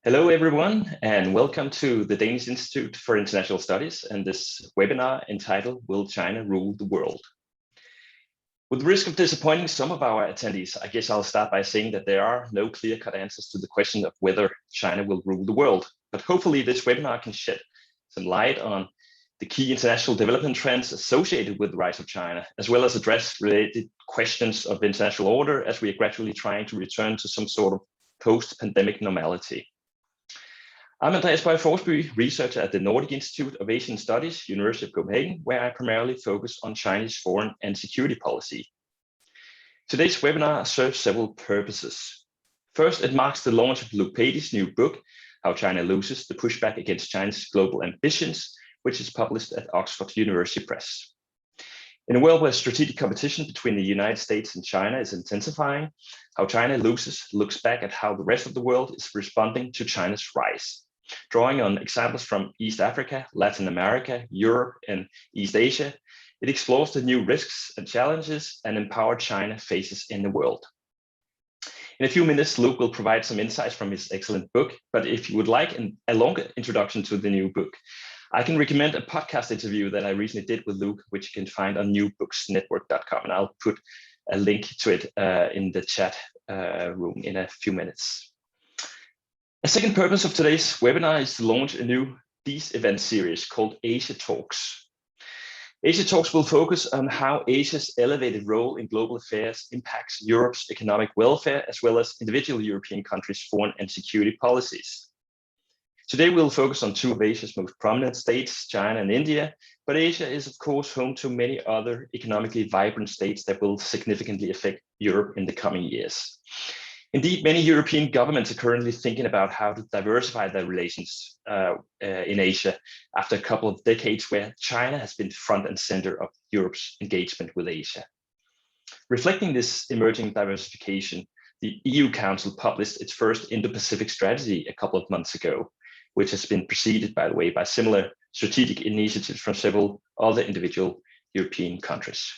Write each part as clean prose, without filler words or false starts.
Hello, everyone, and welcome to the Danish Institute for International Studies and this webinar entitled Will China Rule the World? With the risk of disappointing some of our attendees, I guess I'll start by saying that there are no clear-cut answers to the question of whether China will rule the world. But hopefully this webinar can shed some light on the key international development trends associated with the rise of China, as well as address related questions of international order as we are gradually trying to return to some sort of post-pandemic normality. I'm Andreas Forsby, researcher at the Nordic Institute of Asian Studies, University of Copenhagen, where I primarily focus on Chinese foreign and security policy. Today's webinar serves several purposes. First, it marks the launch of Luke Pady's new book, How China Loses, the Pushback Against China's Global Ambitions, which is published at Oxford University Press. In a world where strategic competition between the United States and China is intensifying, How China Loses looks back at how the rest of the world is responding to China's rise. Drawing on examples from East Africa, Latin America, Europe, and East Asia, it explores the new risks and challenges an empowered China faces in the world. In a few minutes, Luke will provide some insights from his excellent book, but if you would like a longer introduction to the new book, I can recommend a podcast interview that I recently did with Luke, which you can find on newbooksnetwork.com, and I'll put a link to it in the chat room in a few minutes. A second purpose of today's webinar is to launch a new DIIS event series called Asia Talks. Asia Talks will focus on how Asia's elevated role in global affairs impacts Europe's economic welfare, as well as individual European countries' foreign and security policies. Today, we'll focus on two of Asia's most prominent states, China and India, but Asia is, of course, home to many other economically vibrant states that will significantly affect Europe in the coming years. Indeed, many European governments are currently thinking about how to diversify their relations in Asia after a couple of decades where China has been front and center of Europe's engagement with Asia. Reflecting this emerging diversification, the EU Council published its first Indo-Pacific strategy a couple of months ago, which has been preceded, by the way, by similar strategic initiatives from several other individual European countries.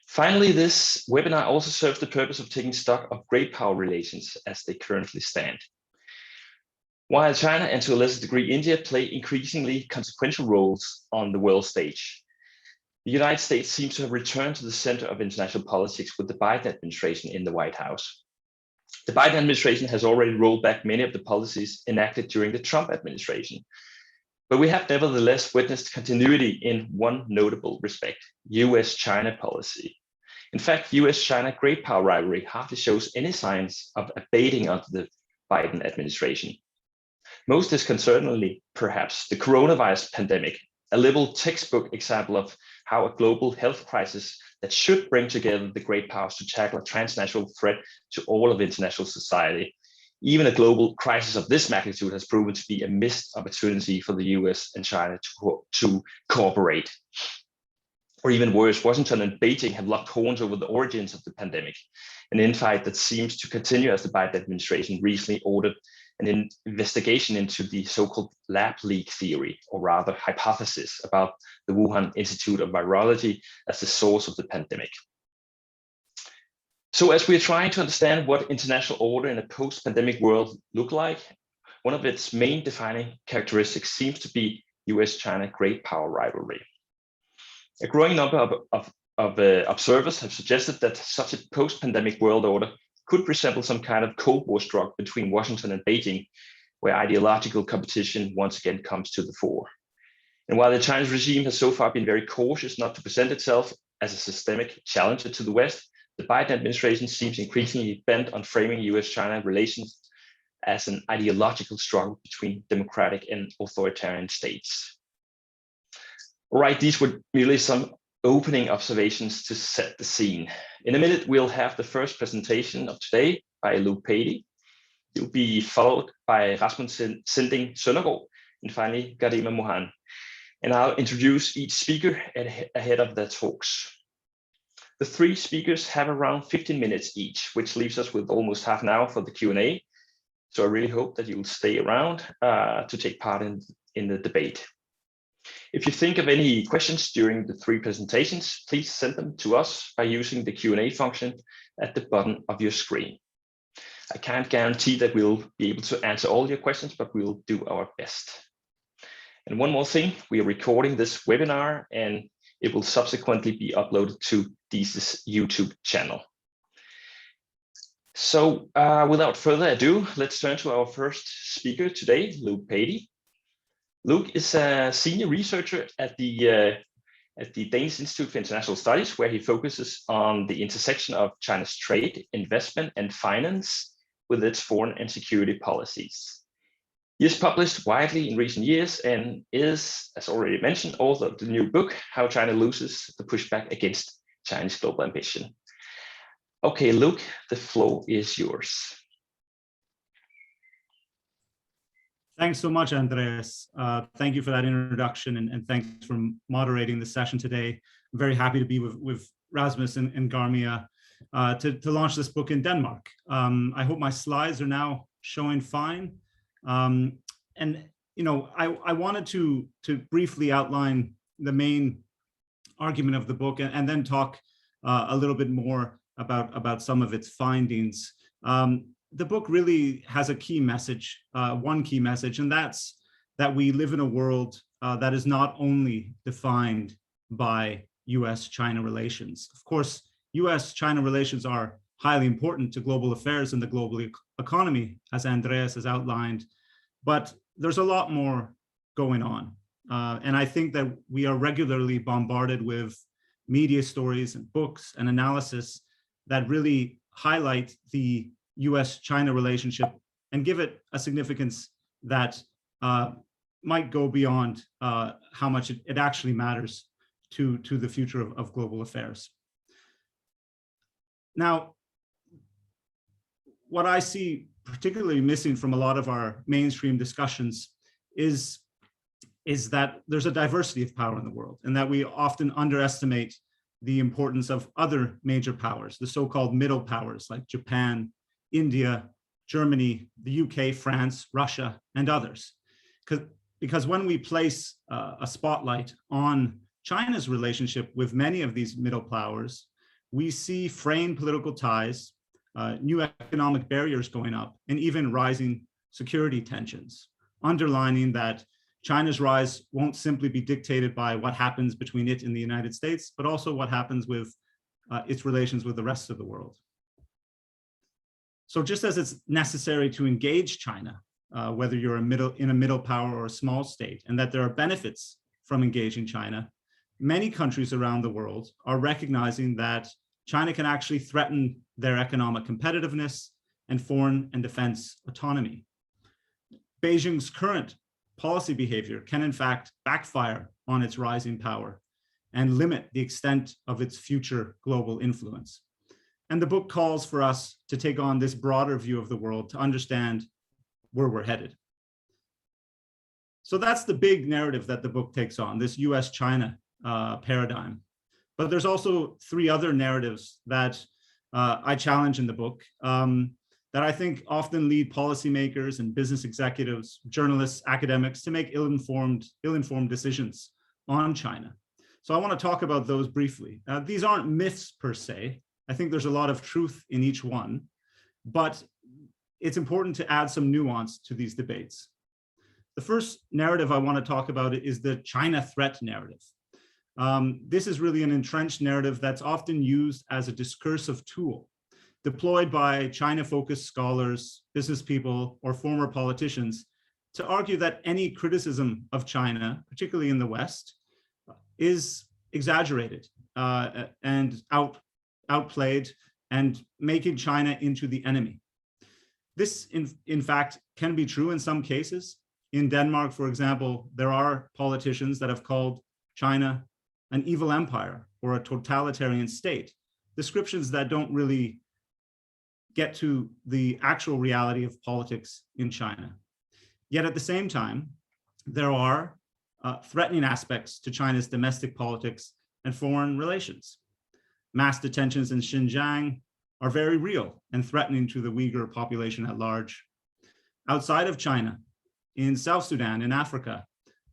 Finally, this webinar also serves the purpose of taking stock of great power relations as they currently stand. While China and to a lesser degree India play increasingly consequential roles on the world stage, the United States seems to have returned to the center of international politics with the Biden administration in the White House. The Biden administration has already rolled back many of the policies enacted during the Trump administration, but we have nevertheless witnessed continuity in one notable respect: US-China policy. In fact, US-China great power rivalry hardly shows any signs of abating under the Biden administration. Most disconcertingly, perhaps, the coronavirus pandemic, a little textbook example of how a global health crisis that should bring together the great powers to tackle a transnational threat to all of international society. Even a global crisis of this magnitude has proven to be a missed opportunity for the US and China to cooperate. Or even worse, Washington and Beijing have locked horns over the origins of the pandemic, an infight that seems to continue as the Biden administration recently ordered an investigation into the so-called lab leak theory, or rather hypothesis, about the Wuhan Institute of Virology as the source of the pandemic. So as we're trying to understand what international order in a post-pandemic world look like, one of its main defining characteristics seems to be US-China great power rivalry. A growing number of observers have suggested that such a post-pandemic world order could resemble some kind of Cold War struggle between Washington and Beijing, where ideological competition once again comes to the fore. And while the Chinese regime has so far been very cautious not to present itself as a systemic challenger to the West, the Biden administration seems increasingly bent on framing US-China relations as an ideological struggle between democratic and authoritarian states. All right, these were merely some opening observations to set the scene. In a minute, we'll have the first presentation of today by Luke Pady. It will be followed by Rasmus Sinding Søndergaard, and finally Garima Mohan. And I'll introduce each speaker ahead of their talks. The three speakers have around 15 minutes each, which leaves us with almost half an hour for the Q&A. So I really hope that you will stay around to take part in the debate. If you think of any questions during the three presentations, please send them to us by using the Q&A function at the bottom of your screen. I can't guarantee that we'll be able to answer all your questions, but we'll do our best. And one more thing, we are recording this webinar and it will subsequently be uploaded to DIIS' YouTube channel. So without further ado, let's turn to our first speaker today, Luke Pady. Luke is a senior researcher at the Danish Institute for International Studies, where he focuses on the intersection of China's trade, investment, and finance with its foreign and security policies. He has published widely in recent years and is, as already mentioned, author of the new book, How China Loses the Pushback Against Chinese Global Ambition. Okay, Luke, the floor is yours. Thanks so much, Andreas. Thank you for that introduction, and thanks for moderating the session today. I'm very happy to be with Rasmus and Garmia to launch this book in Denmark. I hope my slides are now showing fine. And you know, I wanted to briefly outline the main argument of the book and then talk a little bit more about some of its findings. The book really has a key message, one key message, and that's that we live in a world that is not only defined by US-China relations. Of course, US-China relations are highly important to global affairs and the global economy, as Andreas has outlined, but there's a lot more going on. And I think that we are regularly bombarded with media stories and books and analysis that really highlight the US-China relationship and give it a significance that might go beyond how much it actually matters to the future of global affairs. Now, what I see particularly missing from a lot of our mainstream discussions is that there's a diversity of power in the world, and that we often underestimate the importance of other major powers, the so-called middle powers like Japan, India, Germany, the UK, France, Russia, and others. Because when we place a spotlight on China's relationship with many of these middle powers, we see fraying political ties, new economic barriers going up, and even rising security tensions, underlining that China's rise won't simply be dictated by what happens between it and the United States, but also what happens with its relations with the rest of the world. So just as it's necessary to engage China, whether you're in a middle power or a small state, and that there are benefits from engaging China, many countries around the world are recognizing that China can actually threaten their economic competitiveness and foreign and defense autonomy. Beijing's current policy behavior can in fact backfire on its rising power and limit the extent of its future global influence. And the book calls for us to take on this broader view of the world to understand where we're headed. So that's the big narrative that the book takes on, this US-China paradigm. But there's also three other narratives that I challenge in the book that I think often lead policymakers and business executives, journalists, academics to make ill-informed decisions on China. So I want to talk about those briefly. These aren't myths per se. I think there's a lot of truth in each one, but it's important to add some nuance to these debates. The first narrative I want to talk about is the China threat narrative. This is really an entrenched narrative that's often used as a discursive tool, deployed by China-focused scholars, business people, or former politicians to argue that any criticism of China, particularly in the West, is exaggerated and outplayed and making China into the enemy. This, in fact, can be true in some cases. In Denmark, for example, there are politicians that have called China an evil empire or a totalitarian state, descriptions that don't really get to the actual reality of politics in China. Yet at the same time, there are threatening aspects to China's domestic politics and foreign relations. Mass detentions in Xinjiang are very real and threatening to the Uyghur population at large. Outside of China, in South Sudan, in Africa,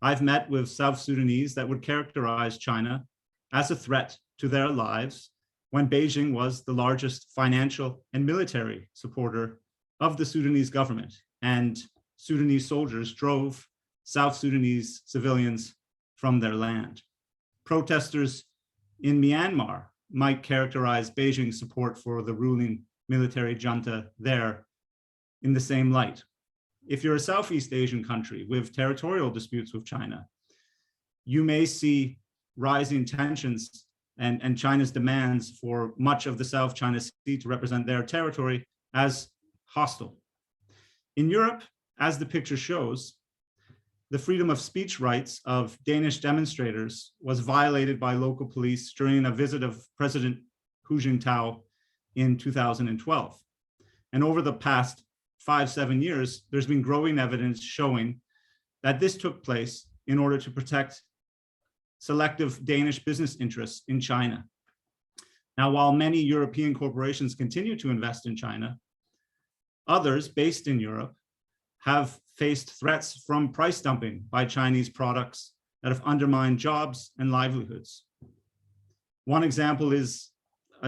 I've met with South Sudanese that would characterize China as a threat to their lives when Beijing was the largest financial and military supporter of the Sudanese government, and Sudanese soldiers drove South Sudanese civilians from their land. Protesters in Myanmar might characterize Beijing's support for the ruling military junta there in the same light. If you're a Southeast Asian country with territorial disputes with China, you may see rising tensions and China's demands for much of the South China Sea to represent their territory as hostile. In Europe, as the picture shows, the freedom of speech rights of Danish demonstrators was violated by local police during a visit of President Hu Jintao in 2012. And over the past 5-7 years, there's been growing evidence showing that this took place in order to protect selective Danish business interests in China. Now, while many European corporations continue to invest in China, others based in Europe have faced threats from price dumping by Chinese products that have undermined jobs and livelihoods. One example is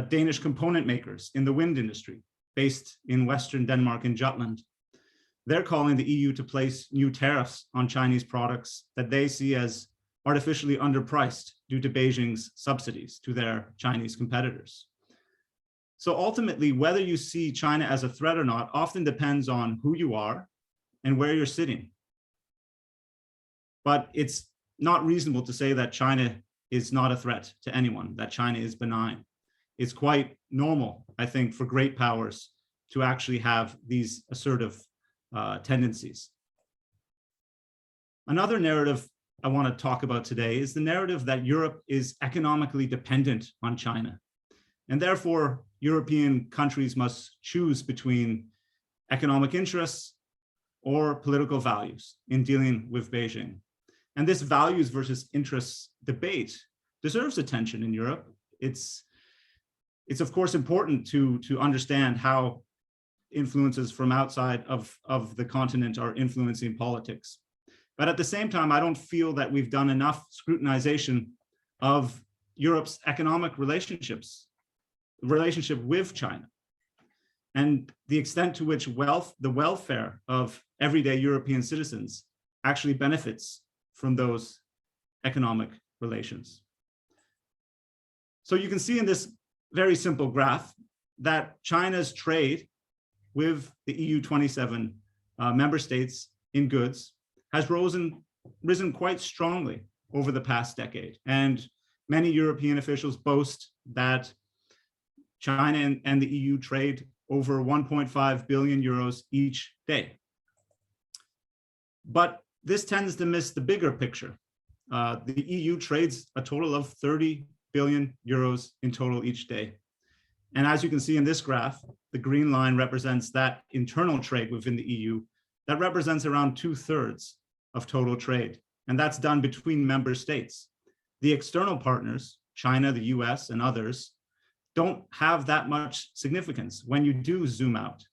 Danish component makers in the wind industry based in Western Denmark and Jutland. They're calling the EU to place new tariffs on Chinese products that they see as artificially underpriced due to Beijing's subsidies to their Chinese competitors. So ultimately, whether you see China as a threat or not often depends on who you are and where you're sitting. But it's not reasonable to say that China is not a threat to anyone, that China is benign. It's quite normal, I think, for great powers to actually have these assertive tendencies. Another narrative I want to talk about today is the narrative that Europe is economically dependent on China. And therefore, European countries must choose between economic interests or political values in dealing with Beijing. And this values versus interests debate deserves attention in Europe. It's of course important to understand how influences from outside of the continent are influencing politics. But at the same time, I don't feel that we've done enough scrutinization of Europe's economic relationship with China, and the extent to which the welfare of everyday European citizens actually benefits from those economic relations. So you can see in this very simple graph that China's trade with the EU 27 member states in goods has risen quite strongly over the past decade. And many European officials boast that China and the EU trade over 1.5 billion euros each day. But this tends to miss the bigger picture. The EU trades a total of 30 billion euros in total each day. And as you can see in this graph, the green line represents that internal trade within the EU. That represents around 2/3 of total trade. And that's done between member states. The external partners, China, the US, and others, don't have that much significance when you do zoom out.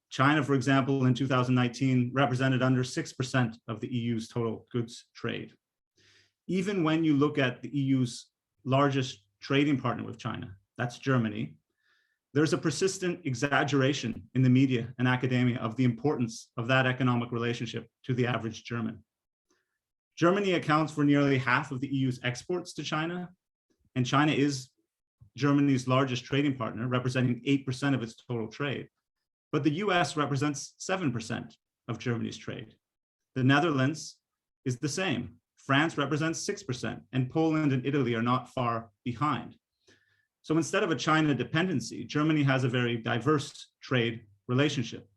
China, for example, in 2019 represented under 6% of the EU's total goods trade. Even when you look at the EU's largest trading partner with China, that's Germany, there's a persistent exaggeration in the media and academia of the importance of that economic relationship to the average German. Germany accounts for nearly half of the EU's exports to China, and China is Germany's largest trading partner, representing 8% of its total trade. But the US represents 7% of Germany's trade. The Netherlands is the same. France represents 6%, and Poland and Italy are not far behind. So instead of a China dependency, Germany has a very diverse trade relationship.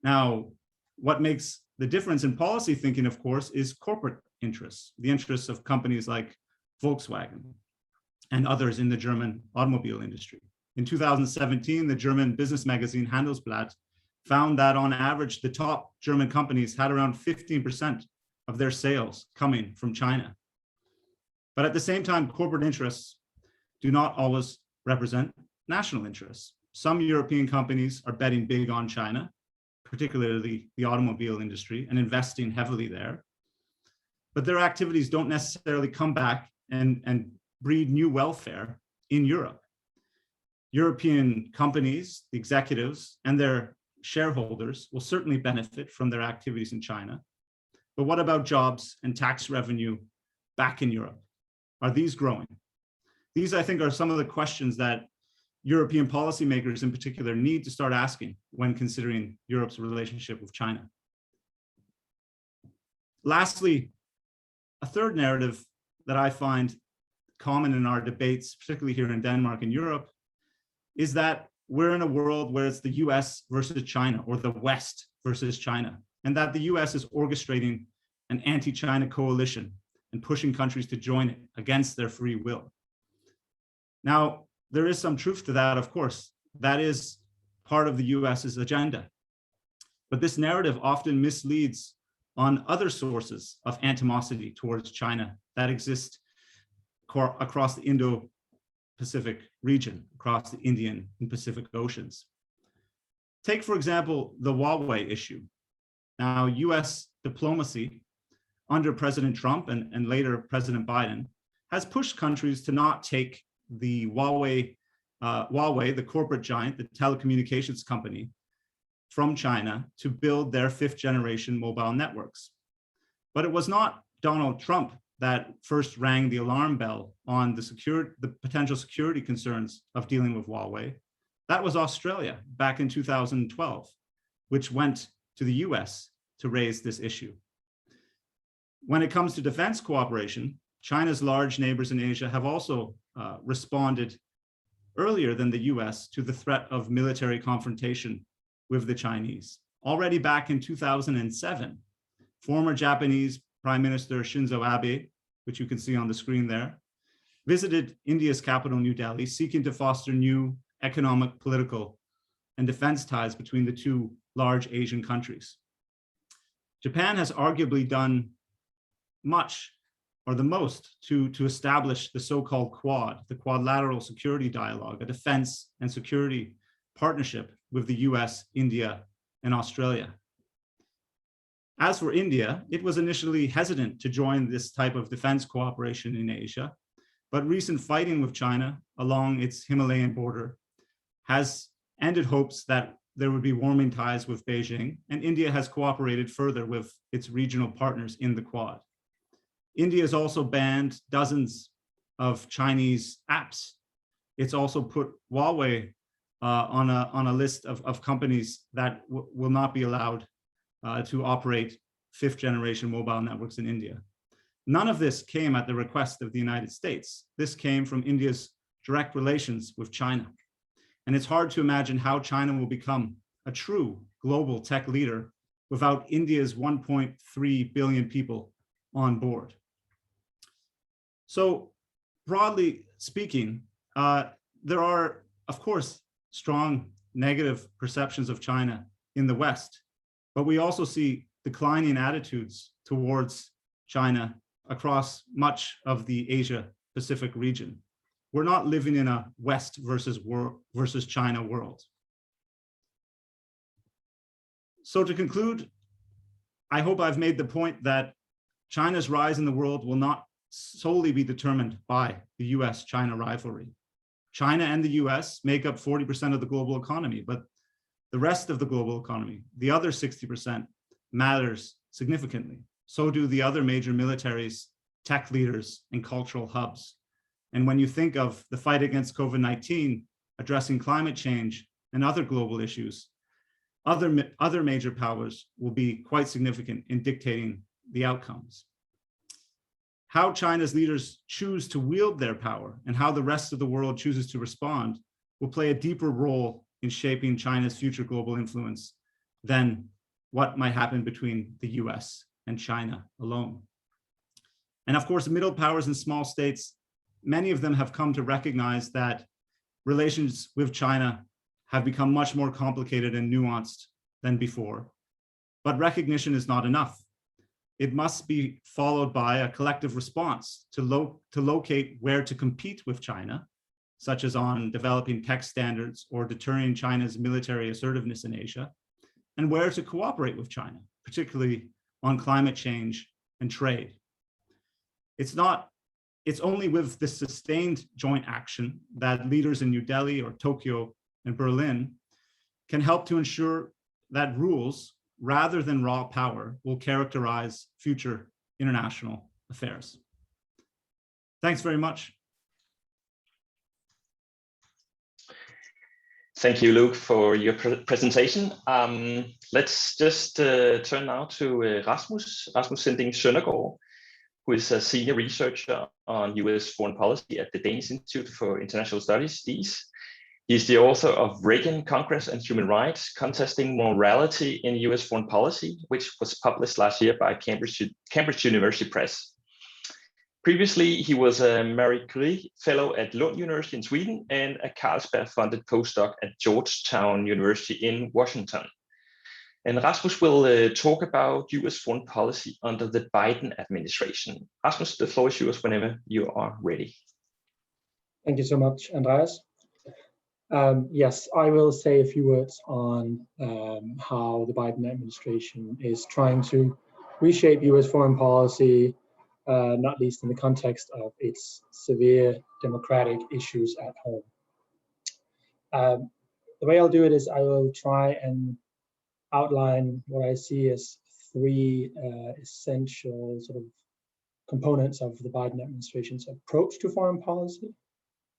Now, what makes the difference in policy thinking, of course, is corporate interests, the interests of companies like Volkswagen and others in the German automobile industry. In 2017, the German business magazine Handelsblatt found that on average, the top German companies had around 15% of their sales coming from China. But at the same time, corporate interests do not always represent national interests. Some European companies are betting big on China, particularly the automobile industry, and investing heavily there. But their activities don't necessarily come back and breed new welfare in Europe. European companies, the executives, and their shareholders will certainly benefit from their activities in China. But what about jobs and tax revenue back in Europe? Are these growing? These, I think, are some of the questions that European policymakers in particular need to start asking when considering Europe's relationship with China. Lastly, a third narrative that I find common in our debates, particularly here in Denmark and Europe, is that we're in a world where it's the US versus China, or the West versus China, and that the US is orchestrating an anti-China coalition and pushing countries to join it against their free will. Now, there is some truth to that, of course. That is part of the US's agenda. But this narrative often misleads on other sources of animosity towards China that exist across the Indo-Pacific region, across the Indian and Pacific Oceans. Take, for example, the Huawei issue. Now, US diplomacy under President Trump and later President Biden has pushed countries to not take the Huawei, the corporate giant, the telecommunications company, from China to build their 5th generation mobile networks. But it was not Donald Trump that first rang the alarm bell on the potential security concerns of dealing with Huawei. That was Australia back in 2012, which went to the US to raise this issue. When it comes to defense cooperation, China's large neighbors in Asia have also responded earlier than the US to the threat of military confrontation with the Chinese. Already back in 2007, former Japanese Prime Minister Shinzo Abe, which you can see on the screen there, visited India's capital, New Delhi, seeking to foster new economic, political, and defense ties between the two large Asian countries. Japan has arguably done much, or the most, to establish the so-called Quad, the Quadrilateral Security Dialogue, a defense and security partnership with the US, India, and Australia. As for India, it was initially hesitant to join this type of defense cooperation in Asia, but recent fighting with China along its Himalayan border has ended hopes that there would be warming ties with Beijing, and India has cooperated further with its regional partners in the Quad. India has also banned dozens of Chinese apps. It's also put Huawei on a list of companies that will not be allowed to operate 5th generation mobile networks in India. None of this came at the request of the United States. This came from India's direct relations with China. And it's hard to imagine how China will become a true global tech leader without India's 1.3 billion people on board. So broadly speaking, there are, of course, strong negative perceptions of China in the West, but we also see declining attitudes towards China across much of the Asia-Pacific region. We're not living in a West versus China world. So to conclude, I hope I've made the point that China's rise in the world will not solely be determined by the US-China rivalry. China and the US make up 40% of the global economy, but the rest of the global economy, the other 60%, matters significantly. So do the other major militaries, tech leaders, and cultural hubs. And when you think of the fight against COVID-19, addressing climate change, and other global issues, other major powers will be quite significant in dictating the outcomes. How China's leaders choose to wield their power and how the rest of the world chooses to respond will play a deeper role in shaping China's future global influence than what might happen between the US and China alone. And of course, middle powers and small states, many of them have come to recognize that relations with China have become much more complicated and nuanced than before. But recognition is not enough. It must be followed by a collective response to locate where to compete with China, such as on developing tech standards or deterring China's military assertiveness in Asia, and where to cooperate with China, particularly on climate change and trade. It's not it's only with this sustained joint action that leaders in New Delhi or Tokyo and Berlin can help to ensure that rules, rather than raw power, will characterize future international affairs. Thanks very much. Thank you, Luke, for your presentation. Let's just turn now to Rasmus Sinding Søndergaard, who is a senior researcher on US foreign policy at the Danish Institute for International Studies, DIIS. He's the author of Reagan, Congress and Human Rights, Contesting Morality in US Foreign Policy, which was published last year by Cambridge University Press. Previously, he was a Marie Curie Fellow at Lund University in Sweden and a Carlsberg-funded postdoc at Georgetown University in Washington. And Rasmus will talk about US foreign policy under the Biden administration. Rasmus, the floor is yours whenever you are ready. Thank you so much, Andreas. Yes, I will say a few words on how the Biden administration is trying to reshape US foreign policy, not least in the context of its severe democratic issues at home. The way I'll do it is I will try and outline what I see as three essential sort of components of the Biden administration's approach to foreign policy.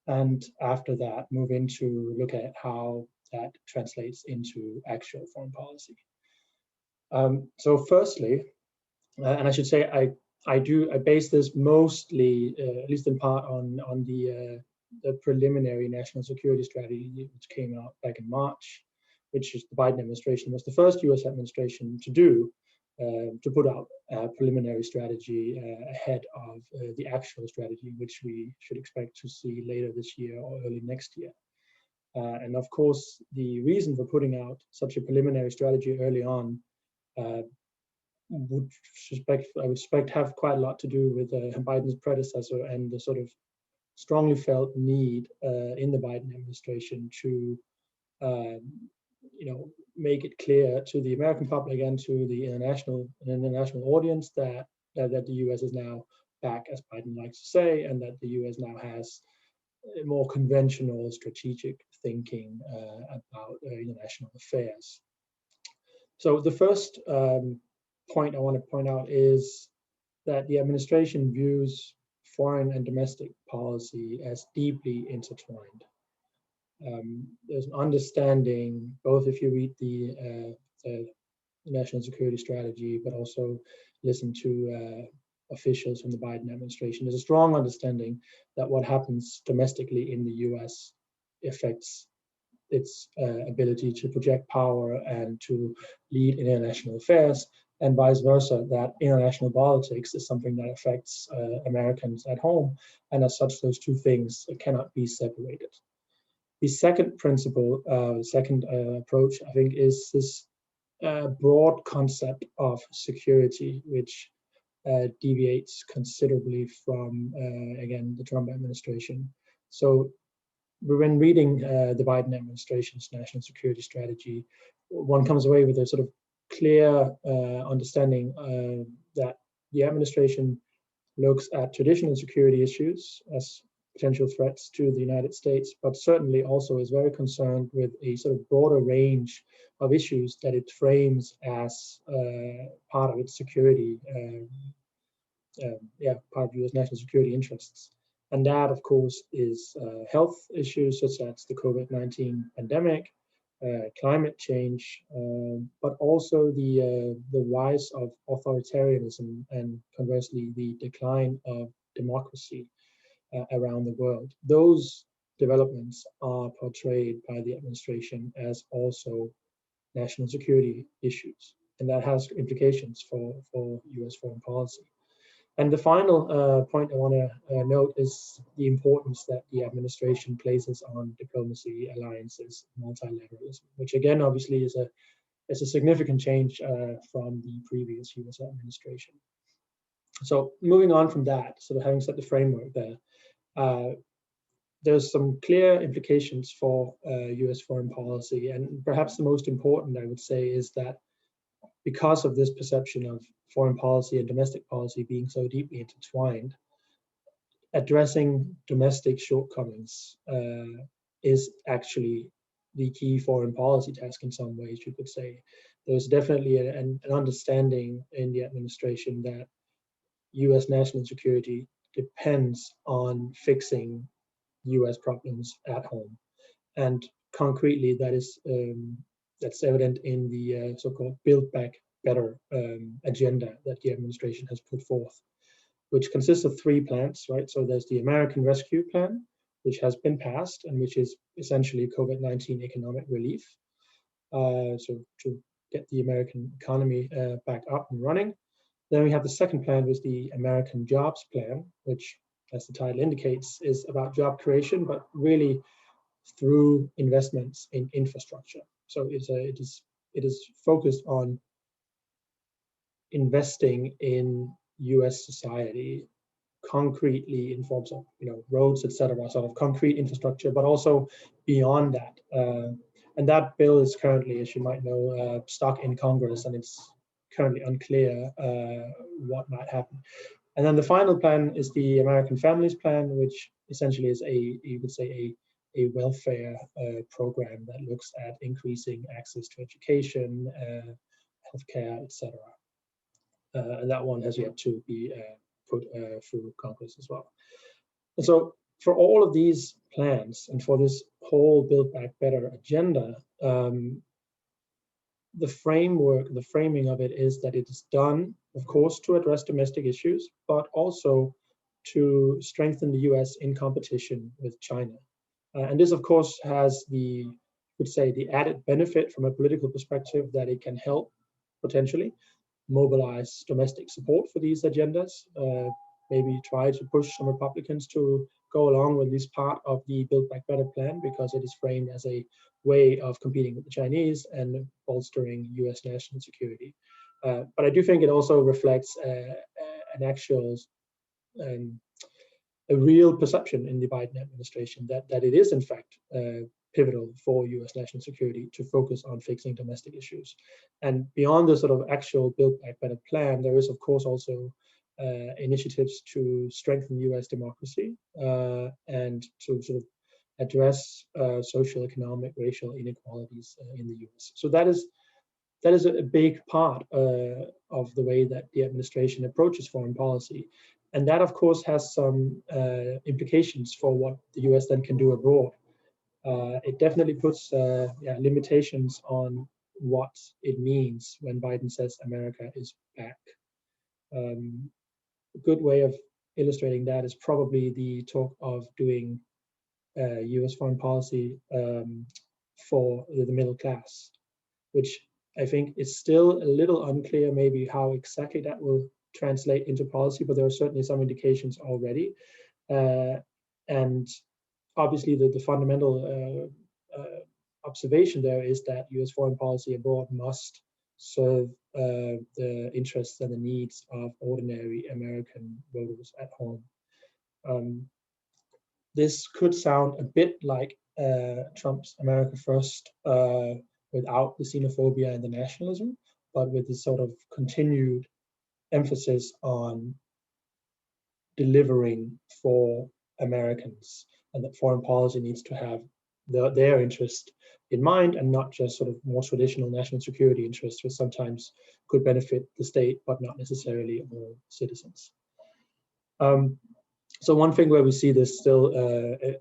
And after that, move into look at how that translates into actual foreign policy. So firstly, and I should say I base this mostly, at least in part, on the preliminary national security strategy, which came out back in March, which is the Biden administration was the first U.S. administration to do, to put out a preliminary strategy ahead of the actual strategy, which we should expect to see later this year or early next year. And of course, the reason for putting out such a preliminary strategy early on I would suspect have quite a lot to do with Biden's predecessor and the sort of strongly felt need in the Biden administration to make it clear to the American public and to the international audience that the U.S. is now back, as Biden likes to say, and that the U.S. now has more conventional strategic thinking about international affairs. So the first point I want to point out is that the administration views foreign and domestic policy as deeply intertwined. There's an understanding, both if you read the national security strategy, but also listen to officials from the Biden administration. There's a strong understanding that what happens domestically in the US affects its ability to project power and to lead international affairs, and vice versa, that international politics is something that affects Americans at home, and as such, those two things cannot be separated. The second principle, approach, I think, is this broad concept of security, which deviates considerably from, again, the Trump administration. So when reading the Biden administration's national security strategy, one comes away with a sort of clear understanding that the administration looks at traditional security issues as potential threats to the United States, but certainly also is very concerned with a sort of broader range of issues that it frames as part of its security, part of U.S. national security interests. And that, of course, is health issues such as the COVID-19 pandemic, climate change, but also the rise of authoritarianism and conversely the decline of democracy around the world. Those developments are portrayed by the administration as also national security issues, and that has implications for U.S. foreign policy. And the final point I want to note is the importance that the administration places on diplomacy, alliances, multilateralism, which again, obviously, is a significant change from the previous U.S. administration. So moving on from that, sort of having set the framework there, there's some clear implications for U.S. foreign policy, and perhaps the most important, I would say, is that because of this perception of foreign policy and domestic policy being so deeply intertwined, addressing domestic shortcomings is actually the key foreign policy task in some ways, you could say. There's definitely an understanding in the administration that US national security depends on fixing US problems at home. And concretely, that is that's evident in the so-called Build Back Better agenda that the administration has put forth, which consists of 3 plans, right? So there's the American Rescue Plan, which has been passed and which is essentially COVID-19 economic relief. So to get the American economy back up and running. Then we have the second plan, was the American Jobs Plan, which, as the title indicates, is about job creation, but really through investments in infrastructure. So it is focused on investing in US society concretely in forms of roads, etc., sort of concrete infrastructure, but also beyond that. And that bill is currently, as you might know, stuck in Congress, and it's currently unclear what might happen. And then the final plan is the American Families Plan, which essentially is you could say a welfare program that looks at increasing access to education, healthcare, etc. And that one has yet to be put through Congress as well. And so for all of these plans and for this whole Build Back Better agenda, the framing of it is that it is done, of course, to address domestic issues, but also to strengthen the US in competition with China. And this, of course, has the added benefit from a political perspective that it can help potentially mobilize domestic support for these agendas, maybe try to push some Republicans to go along with this part of the Build Back Better plan, because it is framed as a way of competing with the Chinese and bolstering US national security. But I do think it also reflects an actual, a real perception in the Biden administration that it is in fact pivotal for US national security to focus on fixing domestic issues. And beyond the sort of actual Build Back Better plan, there is of course also initiatives to strengthen US democracy and to sort of address social, economic, racial inequalities in the US. So that is a big part of the way that the administration approaches foreign policy. And that, of course, has some implications for what the US then can do abroad. It definitely puts limitations on what it means when Biden says America is back. A good way of illustrating that is probably the talk of doing US foreign policy for the middle class, which I think is still a little unclear maybe how exactly that will translate into policy, but there are certainly some indications already. And obviously the fundamental observation there is that US foreign policy abroad must serve the interests and the needs of ordinary American voters at home. This could sound a bit like Trump's America First without the xenophobia and the nationalism, but with this sort of continued emphasis on delivering for Americans, and that foreign policy needs to have their interest in mind and not just sort of more traditional national security interests, which sometimes could benefit the state but not necessarily all citizens. So one thing where we see this still,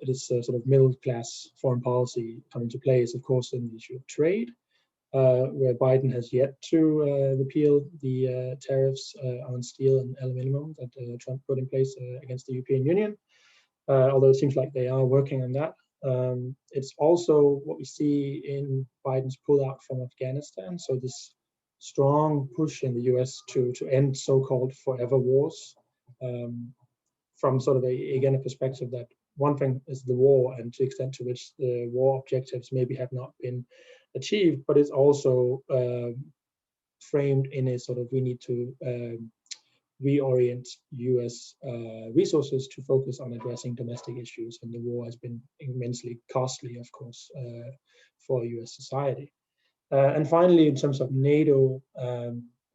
this sort of middle class foreign policy come into play is, of course, in the issue of trade, where Biden has yet to repeal the tariffs on steel and aluminum that Trump put in place against the European Union, although it seems like they are working on that. It's also what we see in Biden's pullout from Afghanistan. So this strong push in the US to end so-called forever wars, from sort of a perspective that one thing is the war and to the extent to which the war objectives maybe have not been achieved, but it's also framed in a sort of we need to reorient US resources to focus on addressing domestic issues, and the war has been immensely costly, of course, for US society. And finally, in terms of NATO,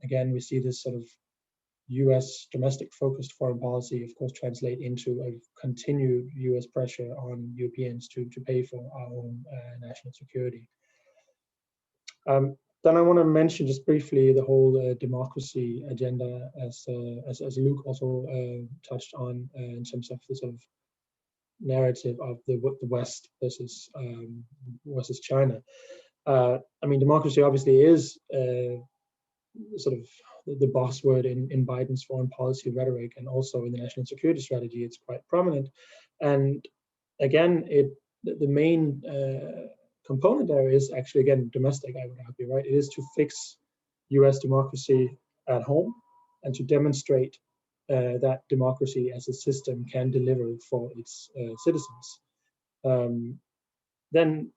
again, we see this sort of US domestic focused foreign policy, of course, translate into a continued US pressure on Europeans to pay for our own national security. Then I want to mention just briefly the whole democracy agenda, as Luke also touched on, in terms of the sort of narrative of the West versus China. I mean, democracy obviously is sort of the boss word in Biden's foreign policy rhetoric, and also in the national security strategy, it's quite prominent. And again, the main component there is actually, again, domestic, I would argue, right? It is to fix US democracy at home and to demonstrate that democracy as a system can deliver for its citizens. Then,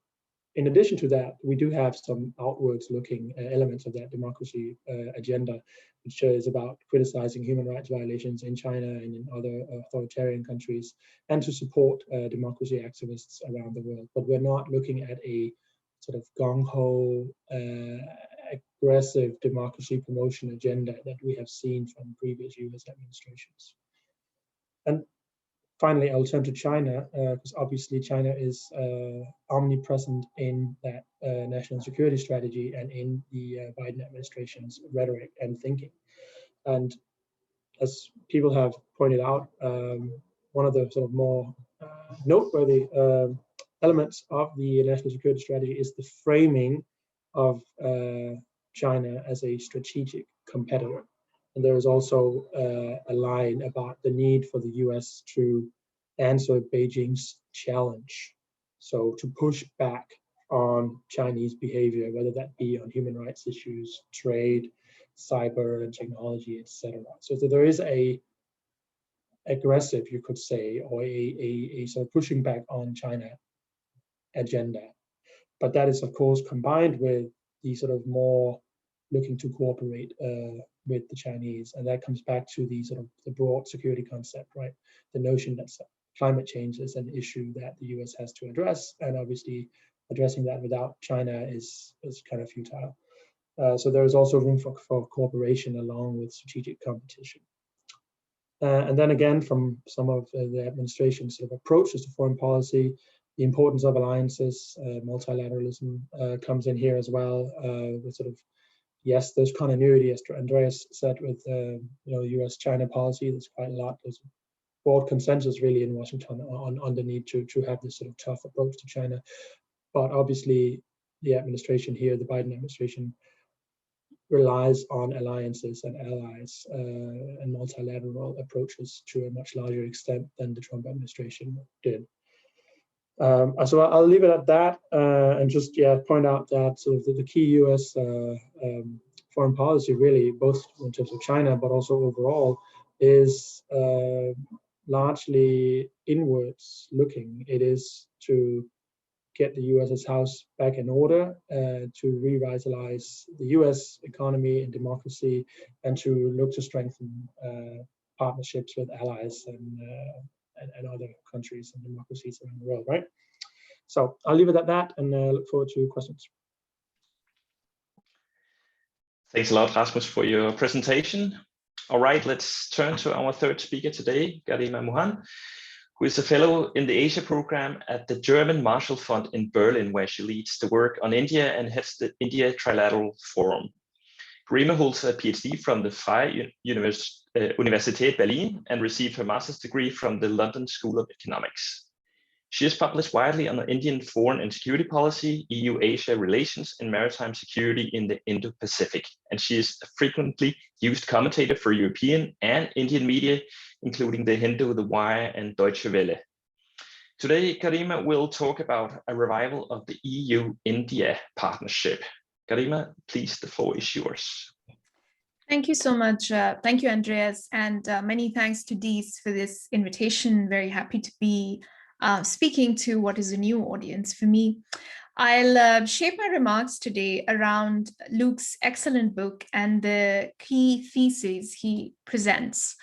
in addition to that, we do have some outwards looking elements of that democracy agenda, which is about criticizing human rights violations in China and in other authoritarian countries, and to support democracy activists around the world. But we're not looking at a sort of gung-ho, aggressive democracy promotion agenda that we have seen from previous US administrations. And finally, I'll turn to China, because obviously China is omnipresent in that national security strategy and in the Biden administration's rhetoric and thinking. And as people have pointed out, one of the sort of more noteworthy elements of the national security strategy is the framing of China as a strategic competitor. And there is also a line about the need for the US to answer Beijing's challenge. So to push back on Chinese behavior, whether that be on human rights issues, trade, cyber and technology, etc. So there is a aggressive, you could say, or a sort of pushing back on China agenda. But that is, of course, combined with the sort of more looking to cooperate with the Chinese. And that comes back to the sort of the broad security concept, right? The notion that climate change is an issue that the US has to address. And obviously addressing that without China is kind of futile. So there is also room for cooperation along with strategic competition. And then again, from some of the administration's sort of approaches to foreign policy, the importance of alliances, multilateralism comes in here as well. With sort of, yes, there's continuity, as Andreas said, with US-China policy. There's quite a lot. There's broad consensus really in Washington on the need to have this sort of tough approach to China. But obviously, the administration here, the Biden administration, relies on alliances and allies and multilateral approaches to a much larger extent than the Trump administration did. So I'll leave it at that and just point out that sort of the key US foreign policy, really, both in terms of China but also overall, is largely inwards looking. It is to get the US's house back in order, to revitalize the US economy and democracy, and to look to strengthen partnerships with allies and other countries and democracies around the world, right? So I'll leave it at that and look forward to questions. Thanks a lot, Rasmus, for your presentation. All right, let's turn to our third speaker today, Garima Mohan, who is a fellow in the Asia program at the German Marshall Fund in Berlin, where she leads the work on India and heads the India Trilateral Forum. Garima holds a PhD from the Freie Universität Berlin and received her master's degree from the London School of Economics. She has published widely on Indian foreign and security policy, EU-Asia relations, and maritime security in the Indo-Pacific. And she is a frequently used commentator for European and Indian media, including The Hindu, The Wire, and Deutsche Welle. Today, Garima will talk about a revival of the EU-India partnership. Garima, please, the floor is yours. Thank you so much. Thank you, Andreas, and many thanks to DIIS for this invitation. Very happy to be speaking to what is a new audience for me. I'll shape my remarks today around Luke's excellent book and the key theses he presents,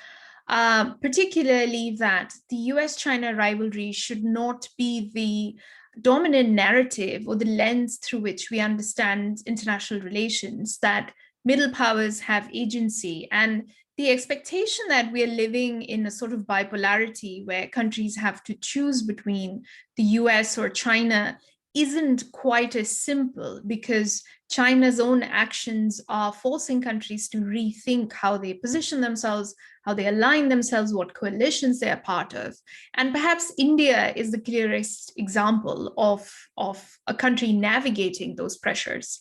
particularly that the US-China rivalry should not be the dominant narrative or the lens through which we understand international relations, that middle powers have agency, and the expectation that we are living in a sort of bipolarity where countries have to choose between the US or China isn't quite as simple, because China's own actions are forcing countries to rethink how they position themselves, how they align themselves, what coalitions they are part of. And perhaps India is the clearest example of a country navigating those pressures.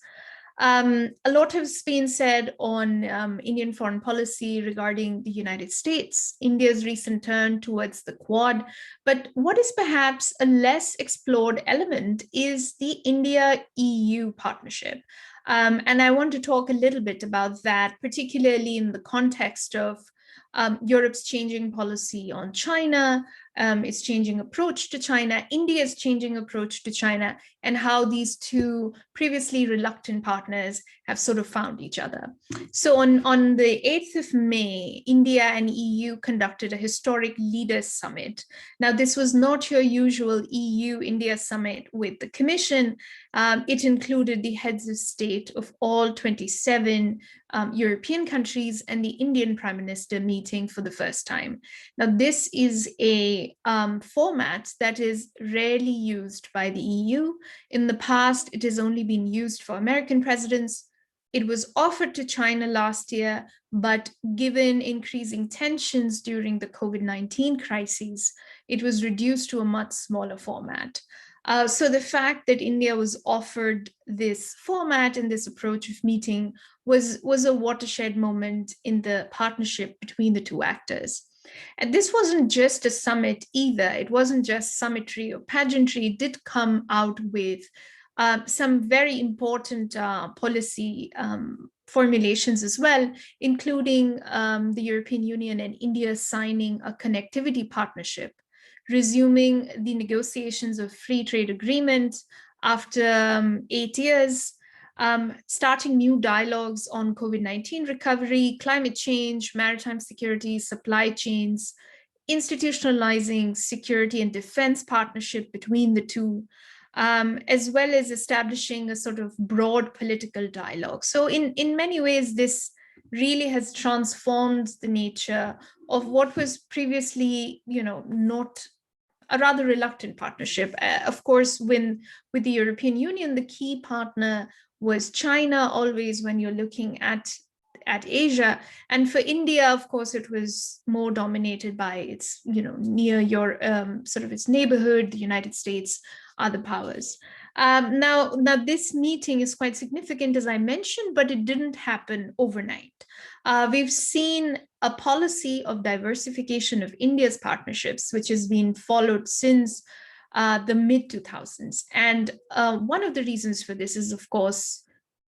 A lot has been said on Indian foreign policy regarding the United States, India's recent turn towards the Quad. But what is perhaps a less explored element is the India-EU partnership. And I want to talk a little bit about that, particularly in the context of Europe's changing policy on China, its changing approach to China, India's changing approach to China, and how these two previously reluctant partners have sort of found each other. So on the 8th of May, India and EU conducted a historic leaders summit. Now, this was not your usual EU-India summit with the Commission. It included the heads of state of all 27 European countries and the Indian Prime Minister meeting for the first time. Now, this is a format that is rarely used by the EU. In the past, it has only been used for American presidents. It was offered to China last year, but given increasing tensions during the COVID-19 crisis, it was reduced to a much smaller format. So the fact that India was offered this format and this approach of meeting was a watershed moment in the partnership between the two actors. And this wasn't just a summit either. It wasn't just summitry or pageantry. It did come out with some very important policy formulations as well, including the European Union and India signing a connectivity partnership, resuming the negotiations of free trade agreement after 8 years, starting new dialogues on COVID-19 recovery, climate change, maritime security, supply chains, institutionalizing security and defense partnership between the two, as well as establishing a sort of broad political dialogue. So in many ways, this really has transformed the nature of what was previously, not a rather reluctant partnership. Of course, with the European Union, the key partner was China, always when you're looking at Asia. And for India, of course, it was more dominated by its, near your sort of its neighborhood, the United States, other powers. Now, this meeting is quite significant, as I mentioned, but it didn't happen overnight. We've seen a policy of diversification of India's partnerships, which has been followed since the mid-2000s. And one of the reasons for this is, of course,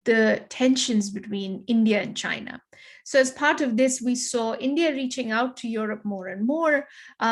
the tensions between India and China. So as part of this, we saw India reaching out to Europe more and more,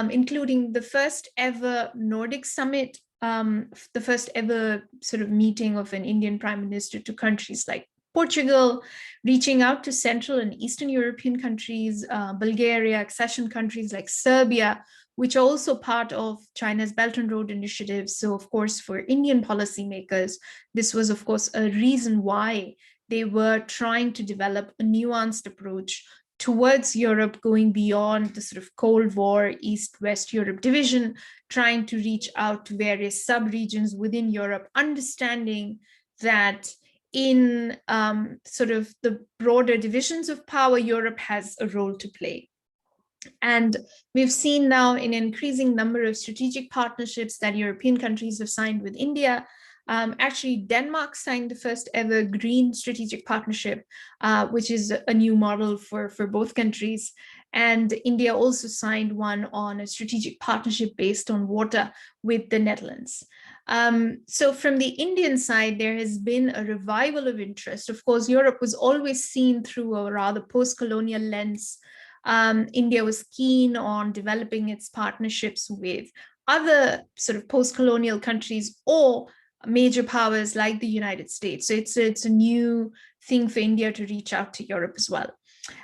including the first ever Nordic summit, the first ever sort of meeting of an Indian prime minister to countries like Portugal, reaching out to Central and Eastern European countries, Bulgaria, accession countries like Serbia, which are also part of China's Belt and Road Initiative. So of course, for Indian policymakers, this was of course a reason why they were trying to develop a nuanced approach towards Europe, going beyond the sort of Cold War, East-West Europe division, trying to reach out to various sub-regions within Europe, understanding that in sort of the broader divisions of power, Europe has a role to play. And we've seen now an increasing number of strategic partnerships that European countries have signed with India. Actually, Denmark signed the first ever green strategic partnership, which is a new model for both countries. And India also signed one on a strategic partnership based on water with the Netherlands. So from the Indian side, there has been a revival of interest. Of course, Europe was always seen through a rather post-colonial lens. India was keen on developing its partnerships with other sort of post-colonial countries or major powers like the United States. So it's a new thing for India to reach out to Europe as well.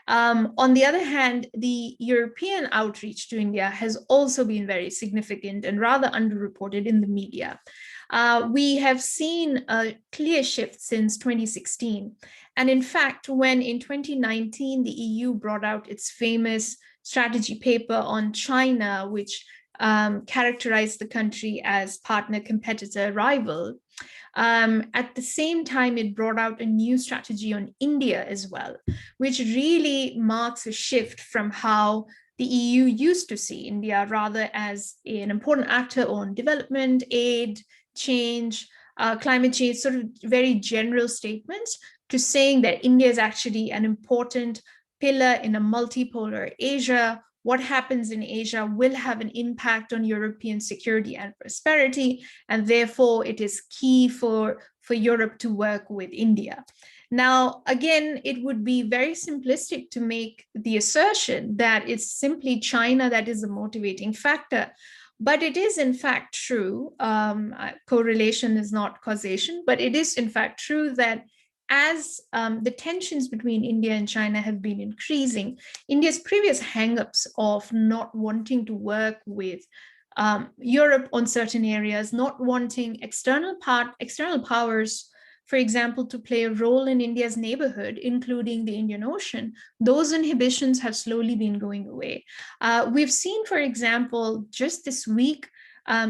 On the other hand, the European outreach to India has also been very significant and rather underreported in the media. We have seen a clear shift since 2016. And in fact, when in 2019, the EU brought out its famous strategy paper on China, which characterized the country as partner, competitor, rival, at the same time, it brought out a new strategy on India as well, which really marks a shift from how the EU used to see India rather as an important actor on development, aid, change, climate change, sort of very general statements, to saying that India is actually an important pillar in a multipolar Asia. What happens in Asia will have an impact on European security and prosperity, and therefore it is key for Europe to work with India. Now, again, it would be very simplistic to make the assertion that it's simply China that is a motivating factor. But it is in fact true, correlation is not causation, but it is in fact true that as the tensions between India and China have been increasing, India's previous hang-ups of not wanting to work with Europe on certain areas, not wanting external powers, for example, to play a role in India's neighborhood, including the Indian Ocean, those inhibitions have slowly been going away. We've seen, for example, just this week,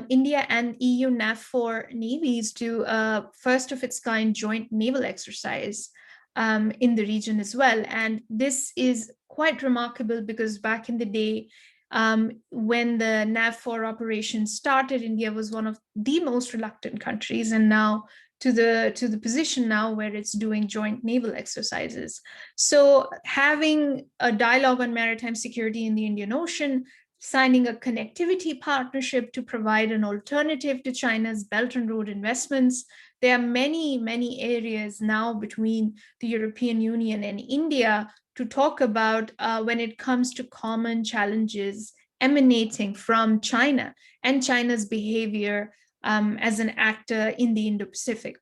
India and EU NAVFOR navies do a first of its kind joint naval exercise in the region as well. And this is quite remarkable because back in the day, when the NAVFOR operation started, India was one of the most reluctant countries, and now to the position now where it's doing joint naval exercises. So having a dialogue on maritime security in the Indian Ocean, signing a connectivity partnership to provide an alternative to China's Belt and Road investments. There are many, many areas now between the European Union and India to talk about when it comes to common challenges emanating from China and China's behavior as an actor in the Indo-Pacific.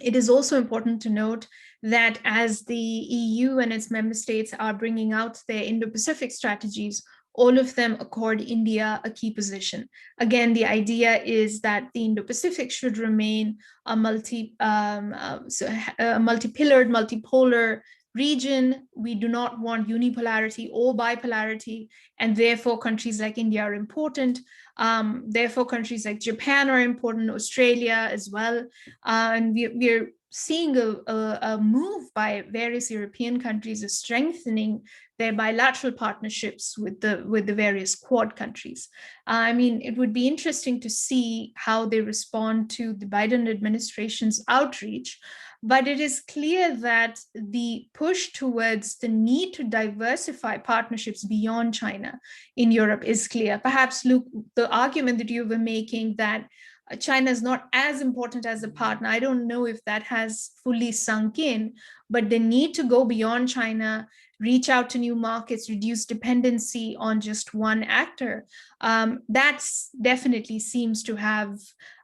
It is also important to note that as the EU and its member states are bringing out their Indo-Pacific strategies, all of them accord India a key position. Again, the idea is that the Indo-Pacific should remain a multi-pillared, multipolar region. We do not want unipolarity or bipolarity, and therefore countries like India are important. Therefore, countries like Japan are important, Australia as well. And we're seeing a move by various European countries of strengthening their bilateral partnerships with the various Quad countries. I mean, it would be interesting to see how they respond to the Biden administration's outreach, but it is clear that the push towards the need to diversify partnerships beyond China in Europe is clear. Perhaps, Luke, the argument that you were making that China is not as important as a partner, I don't know if that has fully sunk in, but the need to go beyond China, reach out to new markets, reduce dependency on just one actor, that definitely seems to have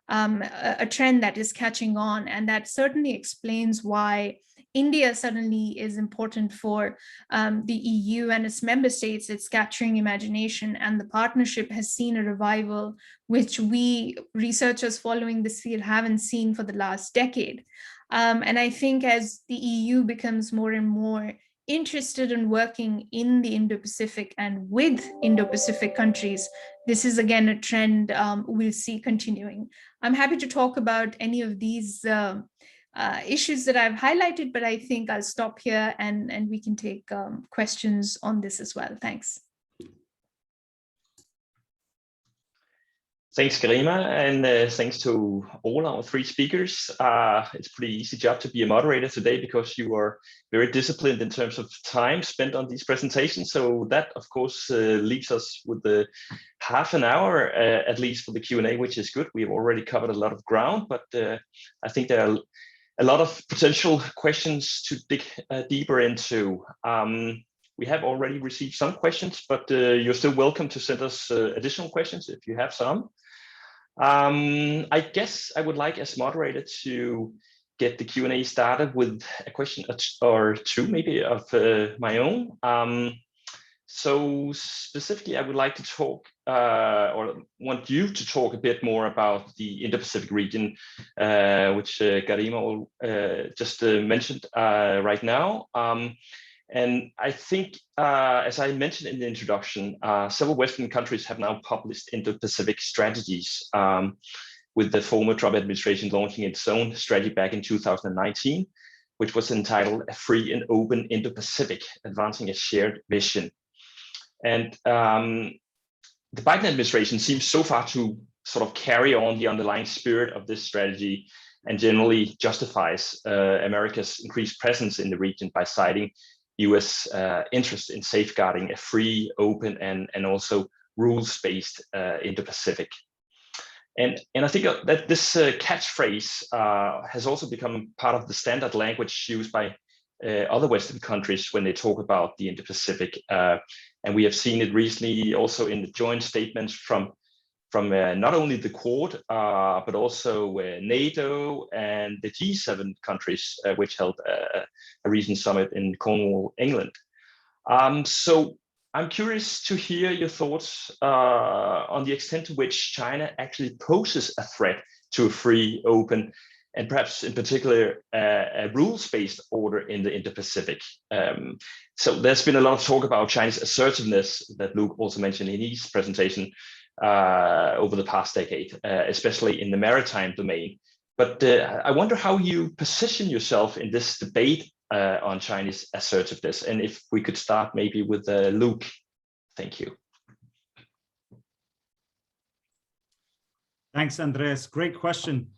a trend that is catching on. And that certainly explains why India suddenly is important for the EU and its member states. It's capturing imagination, and the partnership has seen a revival, which we researchers following this field haven't seen for the last decade. And I think as the EU becomes more and more interested in working in the Indo-Pacific and with Indo-Pacific countries, this is again a trend we'll see continuing. I'm happy to talk about any of these issues that I've highlighted, but I think I'll stop here and we can take questions on this as well. Thanks. Thanks, Garima, and thanks to all our three speakers. It's a pretty easy job to be a moderator today because you are very disciplined in terms of time spent on these presentations. So that, of course, leaves us with the half an hour, at least for the Q&A, which is good. We've already covered a lot of ground, but I think there are a lot of potential questions to dig deeper into. We have already received some questions, but you're still welcome to send us additional questions if you have some. I guess I would like, as moderator, to get the Q&A started with a question or two, maybe, of my own. So specifically, I would like to talk or want you to talk a bit more about the Indo-Pacific region, which Garima just mentioned right now. And I think, as I mentioned in the introduction, several Western countries have now published Indo-Pacific strategies, with the former Trump administration launching its own strategy back in 2019, which was entitled A Free and Open Indo-Pacific, Advancing a Shared Vision. And the Biden administration seems so far to sort of carry on the underlying spirit of this strategy and generally justifies America's increased presence in the region by citing US interest in safeguarding a free, open, and also rules-based Indo-Pacific. And I think that this catchphrase has also become part of the standard language used by other Western countries when they talk about the Indo-Pacific. And we have seen it recently also in the joint statements from not only the Quad, but also NATO and the G7 countries, which held a recent summit in Cornwall, England. So I'm curious to hear your thoughts on the extent to which China actually poses a threat to a free, open, and perhaps in particular a rules-based order in the Indo-Pacific. So there's been a lot of talk about China's assertiveness that Luke also mentioned in his presentation over the past decade, especially in the maritime domain. But I wonder how you position yourself in this debate on Chinese assertiveness. And if we could start maybe with Luke. Thank you. Thanks, Andreas. Great question.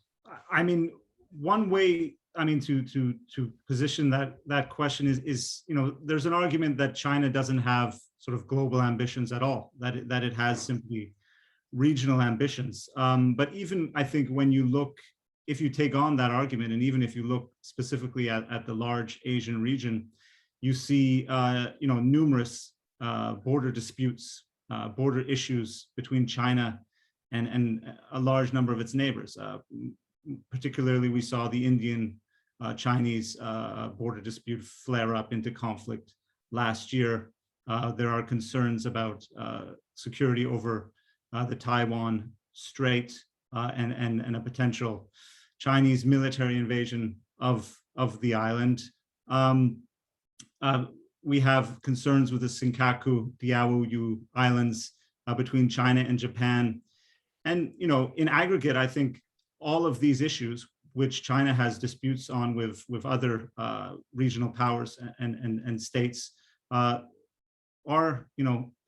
I mean, one way, to position that question is, there's an argument that China doesn't have sort of global ambitions at all, that it has simply regional ambitions. But even I think when you look, if you take on that argument, and even if you look specifically at the large Asian region, you see, numerous border disputes, border issues between China and a large number of its neighbors. Particularly, we saw the Indian-Chinese border dispute flare up into conflict last year. There are concerns about security over the Taiwan Strait and a potential Chinese military invasion of the island. We have concerns with the Senkaku, Diaoyu Islands between China and Japan. And, in aggregate, I think all of these issues, which China has disputes on with other regional powers and states, are,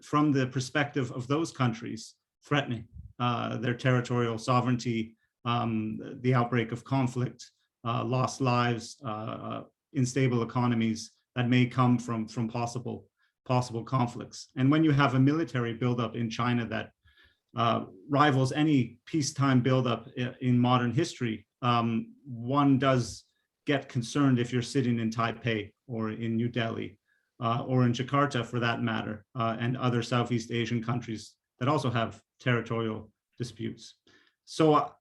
from the perspective of those countries, threatening their territorial sovereignty, the outbreak of conflict, lost lives, unstable economies that may come from possible conflicts. And when you have a military buildup in China that rivals any peacetime buildup in modern history, one does get concerned if you're sitting in Taipei or in New Delhi or in Jakarta, for that matter, and other Southeast Asian countries that also have territorial disputes. So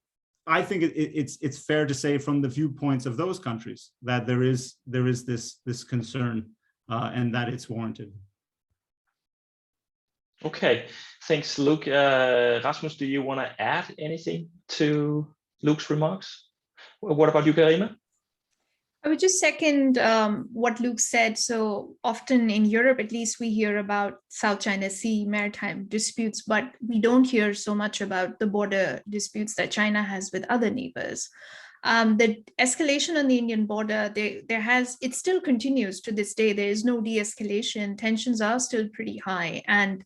I think it's fair to say, from the viewpoints of those countries, that there is this concern and that it's warranted. Okay, thanks, Luke. Rasmus, do you want to add anything to Luke's remarks? What about you, Garima? I would just second what Luke said. So often in Europe, at least, we hear about South China Sea maritime disputes, but we don't hear so much about the border disputes that China has with other neighbors. The escalation on the Indian border, it still continues to this day. There is no de-escalation. Tensions are still pretty high. And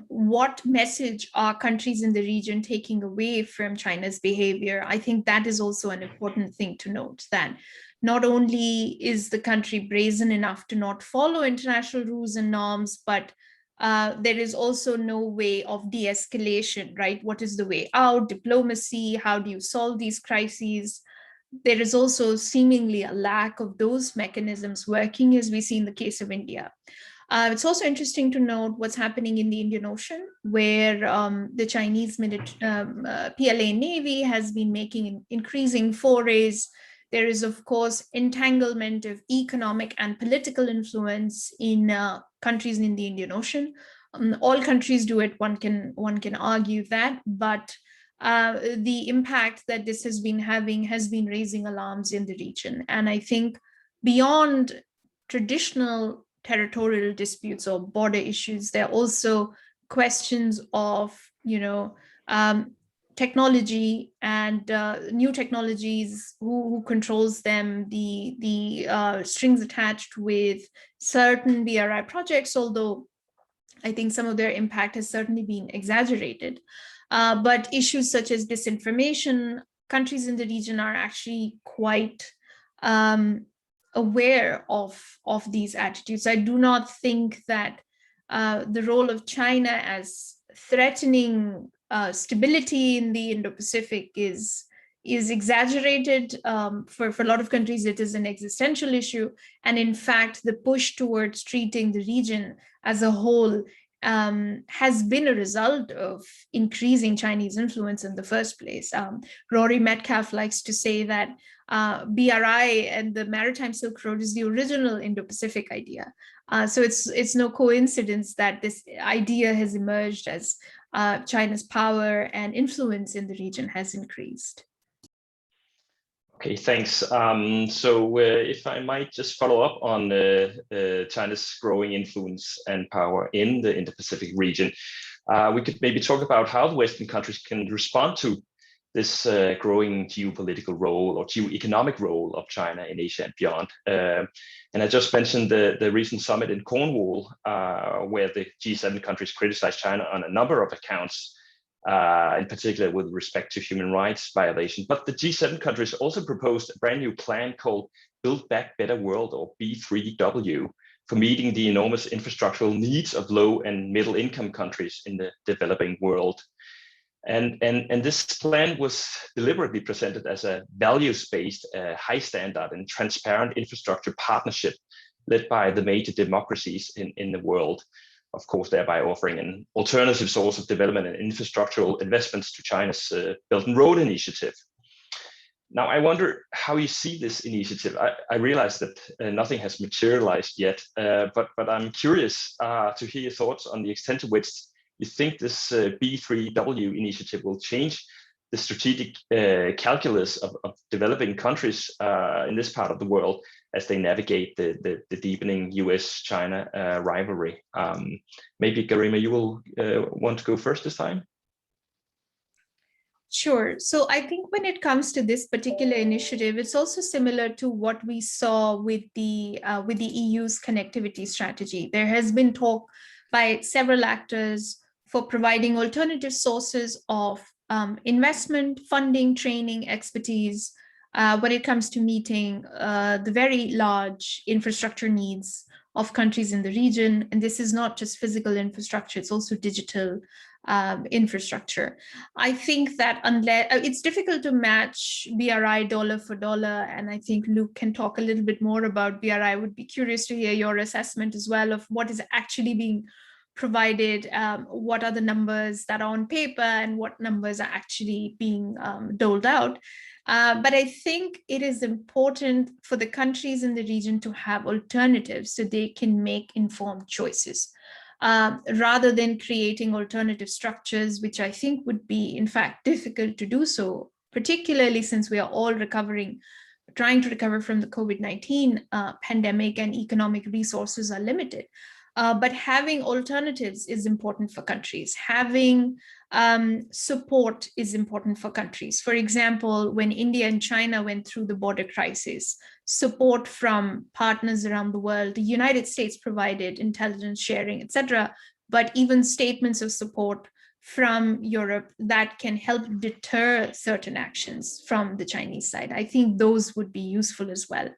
what message are countries in the region taking away from China's behavior? I think that is also an important thing to note, that not only is the country brazen enough to not follow international rules and norms, but there is also no way of de-escalation, right? What is the way out? Diplomacy, how do you solve these crises? There is also seemingly a lack of those mechanisms working, as we see in the case of India. It's also interesting to note what's happening in the Indian Ocean, where the Chinese PLA Navy has been making increasing forays There is, of course, entanglement of economic and political influence in countries in the Indian Ocean. All countries do it, one can argue that, but the impact that this has been having has been raising alarms in the region. And I think beyond traditional territorial disputes or border issues, there are also questions of, technology and new technologies, who controls them, the strings attached with certain BRI projects, although I think some of their impact has certainly been exaggerated. But issues such as disinformation, countries in the region are actually quite aware of these attitudes. I do not think that the role of China as threatening stability in the Indo-Pacific is exaggerated. For a lot of countries, it is an existential issue. And in fact, the push towards treating the region as a whole has been a result of increasing Chinese influence in the first place. Rory Metcalf likes to say that BRI and the Maritime Silk Road is the original Indo-Pacific idea. So it's no coincidence that this idea has emerged as China's power and influence in the region has increased. Okay, thanks. So if I might just follow up on China's growing influence and power in the Indo-Pacific region, we could maybe talk about how the Western countries can respond to this growing geopolitical role or geoeconomic role of China in Asia and beyond. And I just mentioned the recent summit in Cornwall, where the G7 countries criticized China on a number of accounts, in particular with respect to human rights violation. But the G7 countries also proposed a brand new plan called Build Back Better World, or B3W, for meeting the enormous infrastructural needs of low and middle income countries in the developing world. And this plan was deliberately presented as a values-based, high standard and transparent infrastructure partnership led by the major democracies in the world, of course, thereby offering an alternative source of development and infrastructural investments to China's Belt and Road Initiative. Now, I wonder how you see this initiative. I realize that nothing has materialized yet, but I'm curious to hear your thoughts on the extent to which you think this B3W initiative will change the strategic calculus of developing countries in this part of the world as they navigate the deepening US-China rivalry. Maybe, Garima, you will want to go first this time? Sure. So I think when it comes to this particular initiative, it's also similar to what we saw with the EU's connectivity strategy. There has been talk by several actors for providing alternative sources of investment, funding, training, expertise when it comes to meeting the very large infrastructure needs of countries in the region. And this is not just physical infrastructure, it's also digital infrastructure. I think that unless it's difficult to match BRI dollar for dollar, and I think Luke can talk a little bit more about BRI. I would be curious to hear your assessment as well of what is actually being provided, what are the numbers that are on paper and what numbers are actually being doled out. But I think it is important for the countries in the region to have alternatives so they can make informed choices, rather than creating alternative structures, which I think would be, in fact, difficult to do so, particularly since we are all trying to recover from the COVID-19 pandemic and economic resources are limited. But having alternatives is important for countries. Having support is important for countries. For example, when India and China went through the border crisis, support from partners around the world, the United States provided intelligence sharing, etc., but even statements of support from Europe that can help deter certain actions from the Chinese side. I think those would be useful as well.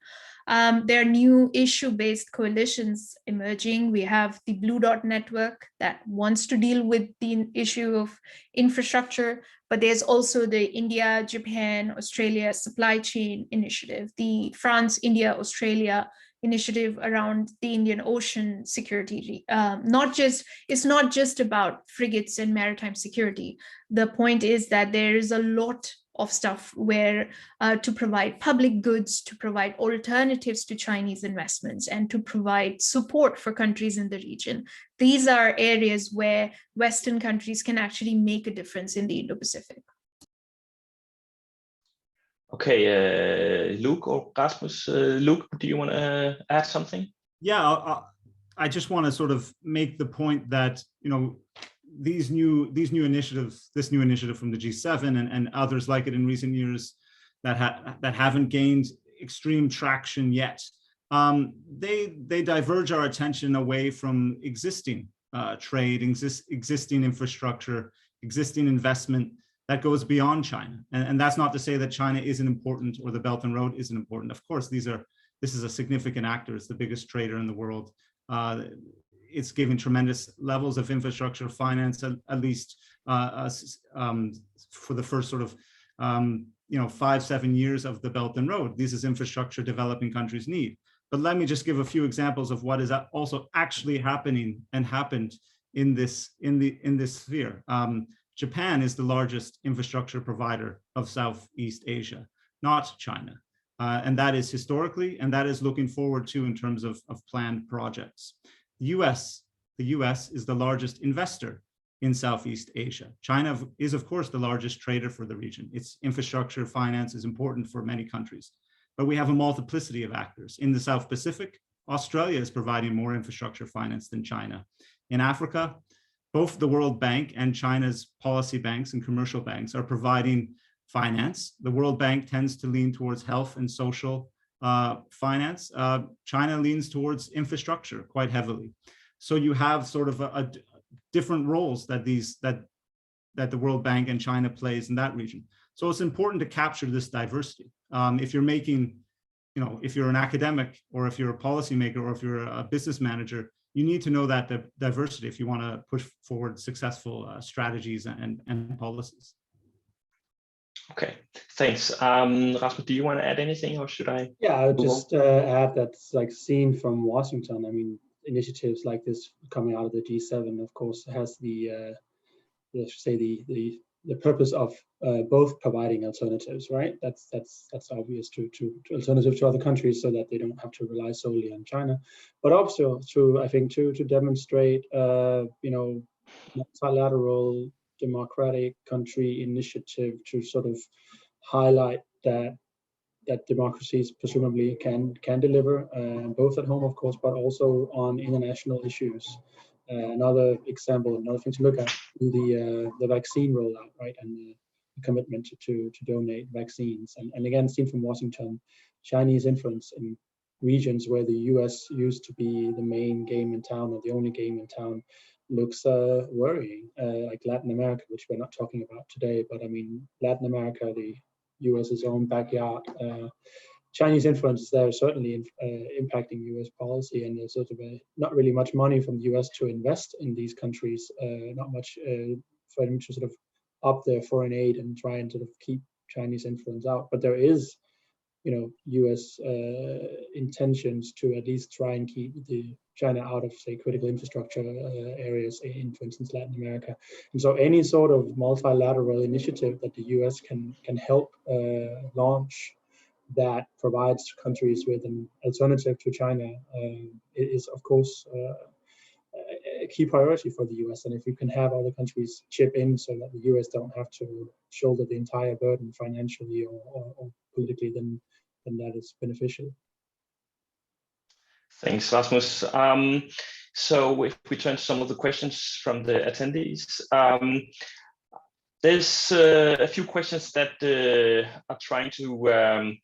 There are new issue-based coalitions emerging. We have the Blue Dot Network that wants to deal with the issue of infrastructure, but there's also the India, Japan, Australia supply chain initiative, the France, India, Australia initiative around the Indian Ocean security. It's not just about frigates and maritime security. The point is that there is a lot of stuff where to provide public goods, to provide alternatives to Chinese investments, and to provide support for countries in the region. These are areas where Western countries can actually make a difference in the Indo-Pacific. Okay, Luke or Rasmus. Luke, do you want to add something? Yeah, I just want to sort of make the point that, you know, these new initiatives, this new initiative from the G7 and others like it in recent years that haven't gained extreme traction yet, they diverge our attention away from existing trade, existing infrastructure, existing investment that goes beyond China. And that's not to say that China isn't important or the Belt and Road isn't important. Of course, this is a significant actor. It's the biggest trader in the world. It's giving tremendous levels of infrastructure finance, at least for the first sort of 5-7 years of the Belt and Road. This is infrastructure developing countries need. But let me just give a few examples of what is also actually happening and happened in this sphere. Japan is the largest infrastructure provider of Southeast Asia, not China. And that is historically, and that is looking forward to in terms of planned projects. The US is the largest investor in Southeast Asia. China is, of course, the largest trader for the region. Its infrastructure finance is important for many countries. But we have a multiplicity of actors. In the South Pacific, Australia is providing more infrastructure finance than China. In Africa, both the World Bank and China's policy banks and commercial banks are providing finance. The World Bank tends to lean towards health and social finance. China leans towards infrastructure quite heavily. So you have sort of a different roles that the World Bank and China plays in that region. So it's important to capture this diversity. If you're making, if you're an academic or if you're a policymaker or if you're a business manager, you need to know that diversity if you want to push forward successful strategies and policies. Okay, thanks. Rasmus, do you want to add anything, or should I? Yeah, I would just add that's like seen from Washington. I mean, initiatives like this coming out of the G7, of course, has the purpose of both providing alternatives, right? That's obvious to alternatives to other countries, so that they don't have to rely solely on China, but also to demonstrate multilateral democratic country initiative to sort of highlight that democracies presumably can deliver both at home, of course, but also on international issues. Another example, another thing to look at, the vaccine rollout, right, and the commitment to donate vaccines. And again, seen from Washington, Chinese influence in regions where the US used to be the main game in town or the only game in town looks worrying, like Latin America, which we're not talking about today, but I mean, Latin America, the US's own backyard. Chinese influence there is certainly impacting US policy, and there's sort of not really much money from the US to invest in these countries, not much for them to sort of up their foreign aid and try and sort of keep Chinese influence out. But there is, US intentions to at least try and keep the China out of, say, critical infrastructure areas in, for instance, Latin America. And so any sort of multilateral initiative that the US can help launch that provides countries with an alternative to China is, of course, a key priority for the US. And if you can have other countries chip in so that the US don't have to shoulder the entire burden financially or politically, then that is beneficial. Thanks, Rasmus. So if we turn to some of the questions from the attendees, there's a few questions that are trying to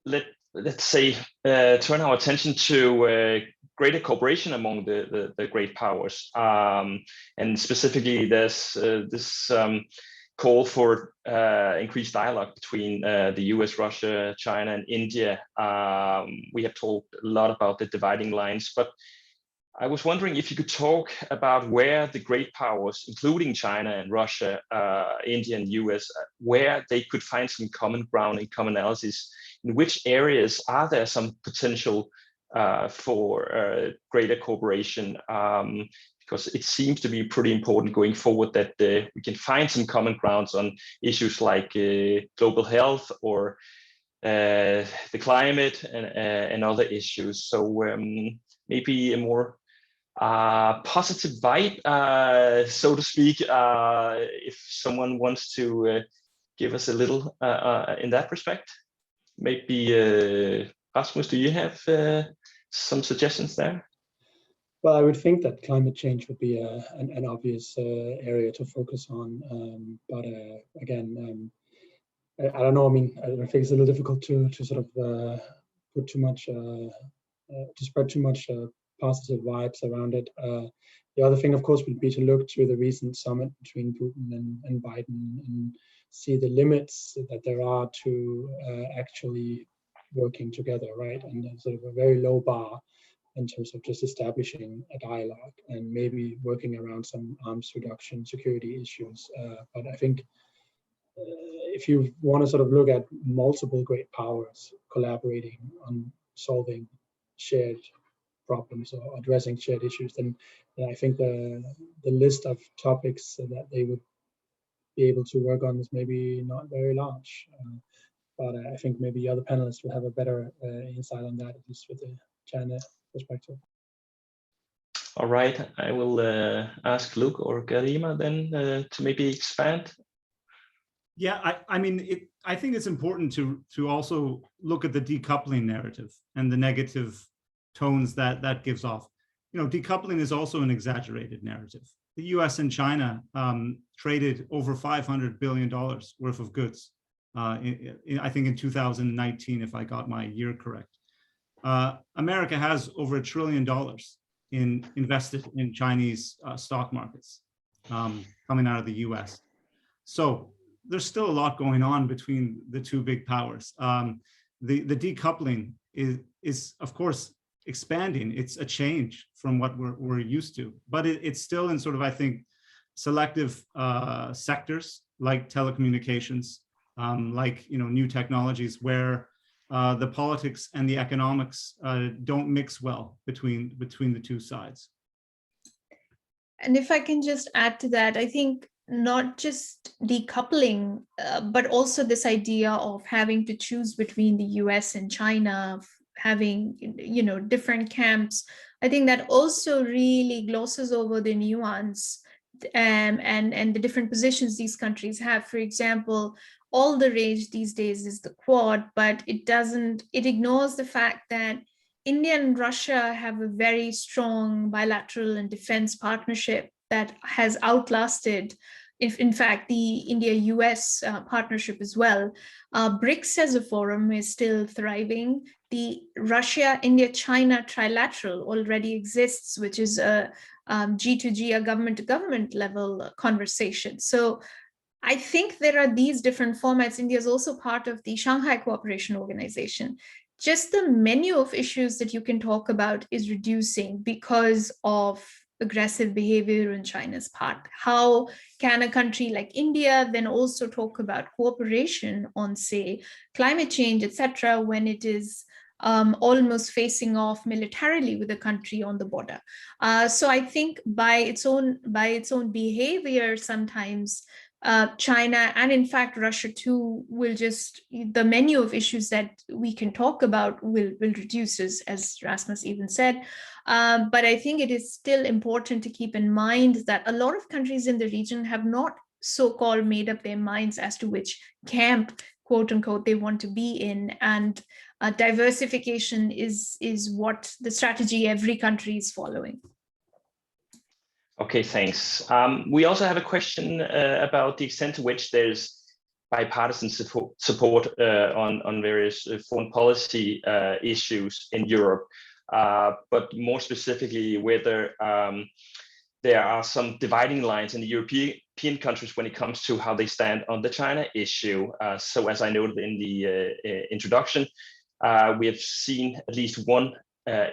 let's say turn our attention to greater cooperation among the great powers, and specifically there's this call for increased dialogue between the US, Russia, China, and India. We have talked a lot about the dividing lines, but I was wondering if you could talk about where the great powers, including China and Russia, India and US, where they could find some common ground and commonalities. In which areas are there some potential for greater cooperation? because it seems to be pretty important going forward that we can find some common grounds on issues like global health or the climate and other issues. So maybe a more positive vibe, so to speak, if someone wants to give us a little in that respect. Maybe Rasmus, do you have some suggestions there? Well, I would think that climate change would be an obvious area to focus on, but again, I don't know. I mean, I think it's a little difficult to sort of put too much, to spread too much positive vibes around it. The other thing, of course, would be to look to the recent summit between Putin and Biden and see the limits that there are to actually working together, right? And sort of a very low bar in terms of just establishing a dialogue and maybe working around some arms reduction security issues. But I think if you want to sort of look at multiple great powers collaborating on solving shared problems or addressing shared issues, then I think the list of topics that they would be able to work on is maybe not very large. But I think maybe other panelists will have a better insight on that, at least with the China perspective. All right, I will ask Luke or Garima then to maybe expand. Yeah, I mean, I think it's important to also look at the decoupling narrative and the negative tones that gives off. You know, decoupling is also an exaggerated narrative. The US and China traded over $500 billion worth of goods, I think in 2019, if I got my year correct. America has over $1 trillion invested in Chinese stock markets coming out of the US. So there's still a lot going on between the two big powers. The decoupling is of course expanding. It's a change from what we're used to, but it's still in sort of, I think, selective sectors like telecommunications, like, you know, new technologies where the politics and the economics don't mix well between the two sides. And if I can just add to that, I think not just decoupling, but also this idea of having to choose between the US and China, having, you know, different camps. I think that also really glosses over the nuance and the different positions these countries have. For example, all the rage these days is the Quad, but it ignores the fact that India and Russia have a very strong bilateral and defense partnership that has outlasted, in fact, the India-US partnership as well. BRICS as a forum is still thriving. The Russia, India, China trilateral already exists, which is a G2G, a government-to-government level conversation. So I think there are these different formats. India is also part of the Shanghai Cooperation Organization. Just the menu of issues that you can talk about is reducing because of aggressive behavior on China's part. How can a country like India then also talk about cooperation on, say, climate change, etc., when it is almost facing off militarily with a country on the border? So I think by its own behavior, sometimes China and in fact Russia too will just, the menu of issues that we can talk about will reduce, as Rasmus even said. But I think it is still important to keep in mind that a lot of countries in the region have not so-called made up their minds as to which camp, quote unquote, they want to be in, and diversification is what the strategy every country is following. Okay, thanks. We also have a question about the extent to which there's bipartisan support on various foreign policy issues in Europe, but more specifically whether there are some dividing lines in the European countries when it comes to how they stand on the China issue. So as I noted in the introduction, we have seen at least one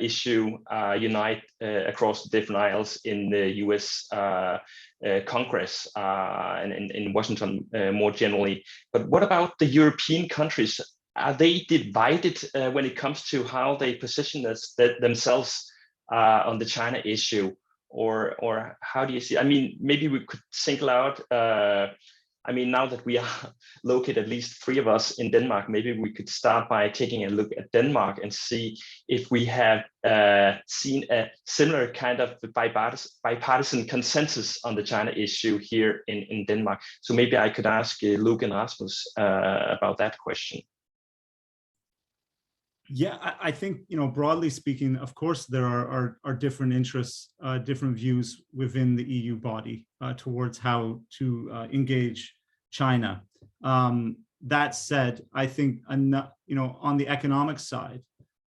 issue unite across the different aisles in the US Congress and in Washington more generally. But what about the European countries? Are they divided when it comes to how they position themselves on the China issue? or how do you see? I mean, maybe we could single out. I mean, now that we are located, at least 3 of us in Denmark, maybe we could start by taking a look at Denmark and see if we have seen a similar kind of bipartisan consensus on the China issue here in Denmark. So maybe I could ask Luke and Rasmus about that question. Yeah, I think, broadly speaking, of course, there are different interests, different views within the EU body towards how to engage China. That said, I think, on the economic side,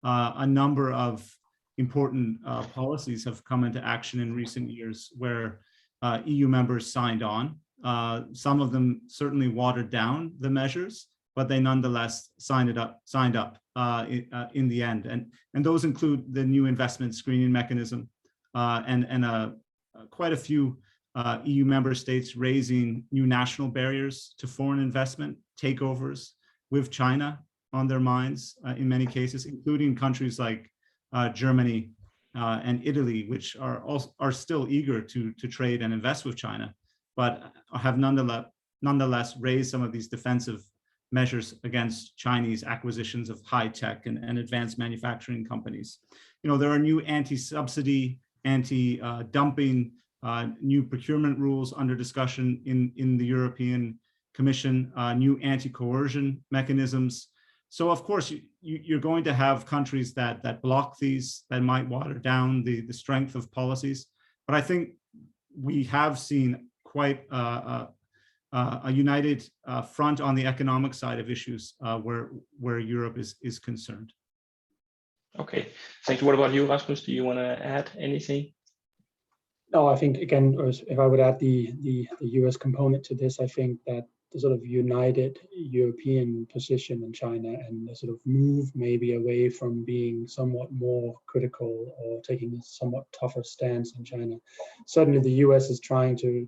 a number of important policies have come into action in recent years where EU members signed on. Some of them certainly watered down the measures, but they nonetheless signed up in the end. And those include the new investment screening mechanism and quite a few EU member states raising new national barriers to foreign investment, takeovers with China on their minds in many cases, including countries like Germany and Italy, which are still eager to trade and invest with China, but have nonetheless raised some of these defensive measures against Chinese acquisitions of high-tech and advanced manufacturing companies. There are new anti-subsidy, anti-dumping, new procurement rules under discussion in the European Commission, new anti-coercion mechanisms. So of course, you're going to have countries that block these, that might water down the strength of policies. But I think we have seen quite a united front on the economic side of issues where Europe is concerned. Okay, thank you. What about you, Rasmus? Do you want to add anything? No, I think, again, if I would add the US component to this, I think that the sort of united European position in China and the sort of move maybe away from being somewhat more critical or taking a somewhat tougher stance on China. Certainly the US is trying to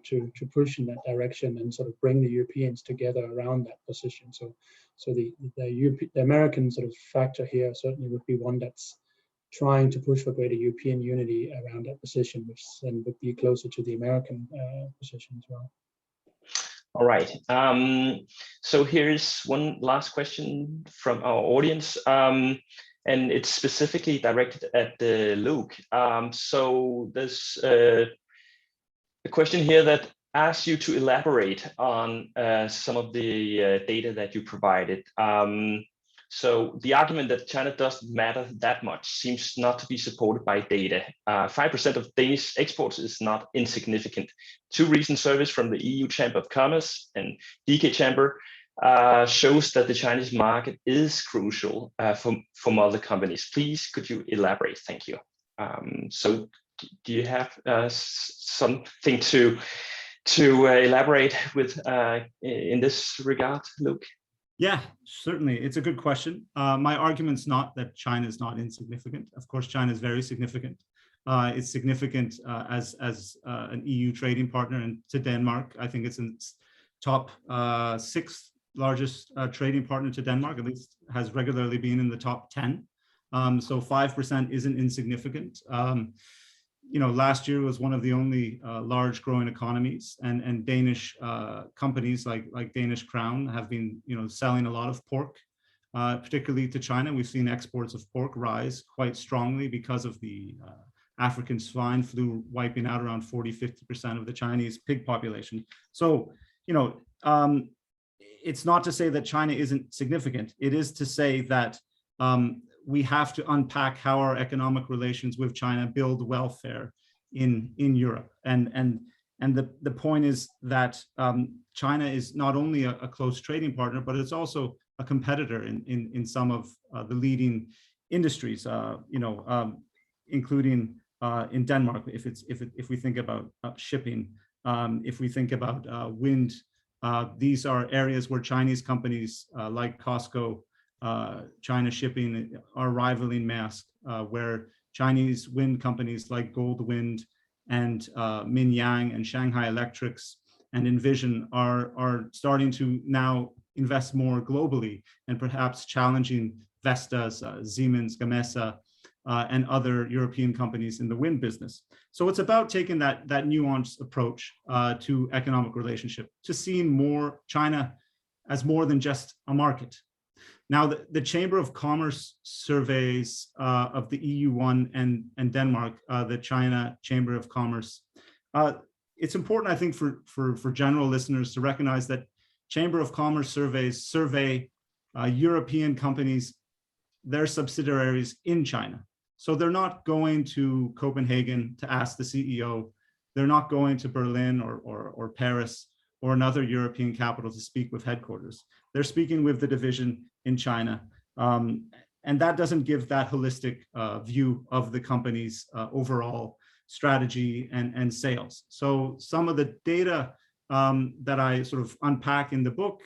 push in that direction and sort of bring the Europeans together around that position. So the American sort of factor here certainly would be one that's trying to push for greater European unity around that position, which then would be closer to the American position as well. All right. So here's one last question from our audience, and it's specifically directed at Luke. So there's a question here that asks you to elaborate on some of the data that you provided. So the argument that China doesn't matter that much seems not to be supported by data. 5% of Danish exports is not insignificant. 2 recent surveys from the EU Chamber of Commerce and DK Chamber shows that the Chinese market is crucial for other companies. Please, could you elaborate? Thank you. So do you have something to elaborate with in this regard, Luke? Yeah, certainly. It's a good question. My argument's not that China is not insignificant. Of course, China is very significant. It's significant as an EU trading partner, and to Denmark, I think it's in top 6th largest trading partner to Denmark, at least has regularly been in the top 10. So 5% isn't insignificant. Last year was one of the only large growing economies, and Danish companies like Danish Crown have been, selling a lot of pork, particularly to China. We've seen exports of pork rise quite strongly because of the African swine flu wiping out around 40–50% of the Chinese pig population. So, it's not to say that China isn't significant. It is to say that we have to unpack how our economic relations with China build welfare in Europe. And the point is that China is not only a close trading partner, but it's also a competitor in some of the leading industries, including in Denmark, if we think about shipping, if we think about wind, these are areas where Chinese companies like Costco, China Shipping are rivaling Maersk, where Chinese wind companies like Goldwind and Minyang and Shanghai Electrics and Envision are starting to now invest more globally and perhaps challenging Vestas, Siemens Gamesa, and other European companies in the wind business. So it's about taking that nuanced approach to economic relationship, to seeing more China as more than just a market. Now, the Chamber of Commerce surveys of the EU1 and Denmark, the China Chamber of Commerce, it's important, I think, for general listeners to recognize that Chamber of Commerce surveys survey European companies, their subsidiaries in China. So they're not going to Copenhagen to ask the CEO. They're not going to Berlin or Paris or another European capital to speak with headquarters. They're speaking with the division in China. And that doesn't give that holistic view of the company's overall strategy and sales. So some of the data that I sort of unpack in the book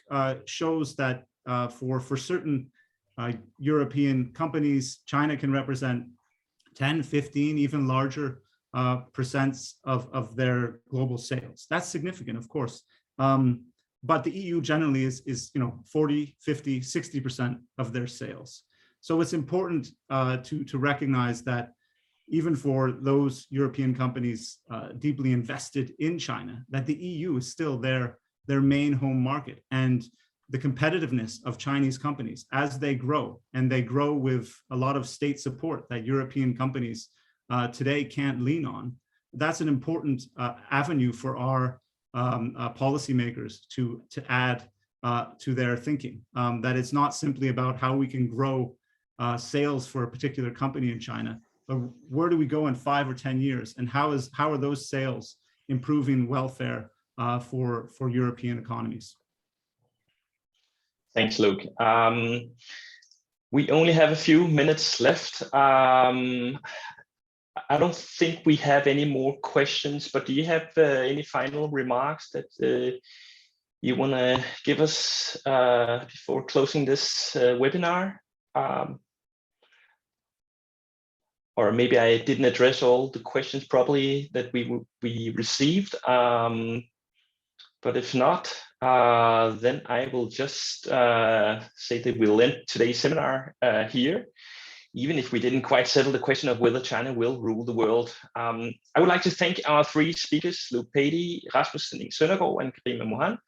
shows that for certain European companies, China can represent 10, 15, even larger percents of their global sales. That's significant, of course. But the EU generally is 40, 50, 60% of their sales. So it's important to recognize that even for those European companies deeply invested in China, that the EU is still their main home market. And the competitiveness of Chinese companies as they grow, and they grow with a lot of state support that European companies today can't lean on, that's an important avenue for our policymakers to add to their thinking, that it's not simply about how we can grow sales for a particular company in China, but where do we go in 5 or 10 years, and how are those sales improving welfare for European economies? Thanks, Luke. We only have a few minutes left. I don't think we have any more questions, but do you have any final remarks that you want to give us before closing this webinar? Or maybe I didn't address all the questions properly that we received. But if not, then I will just say that we'll end today's seminar here, even if we didn't quite settle the question of whether China will rule the world. I would like to thank our 3 speakers, Luke Pady, Rasmus Søndergaard, and Karima Mohan,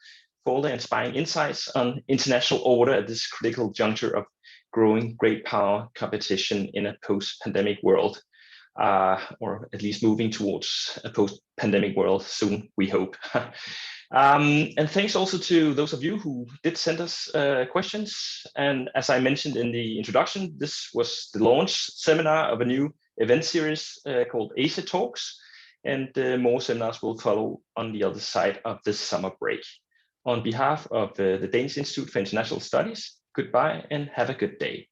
for all their inspiring insights on international order at this critical juncture of growing great power competition in a post-pandemic world, or at least moving towards a post-pandemic world soon, we hope. And thanks also to those of you who did send us questions. And as I mentioned in the introduction, this was the launch seminar of a new event series called Asia Talks, and more seminars will follow on the other side of this summer break. On behalf of the Danish Institute for International Studies, goodbye and have a good day.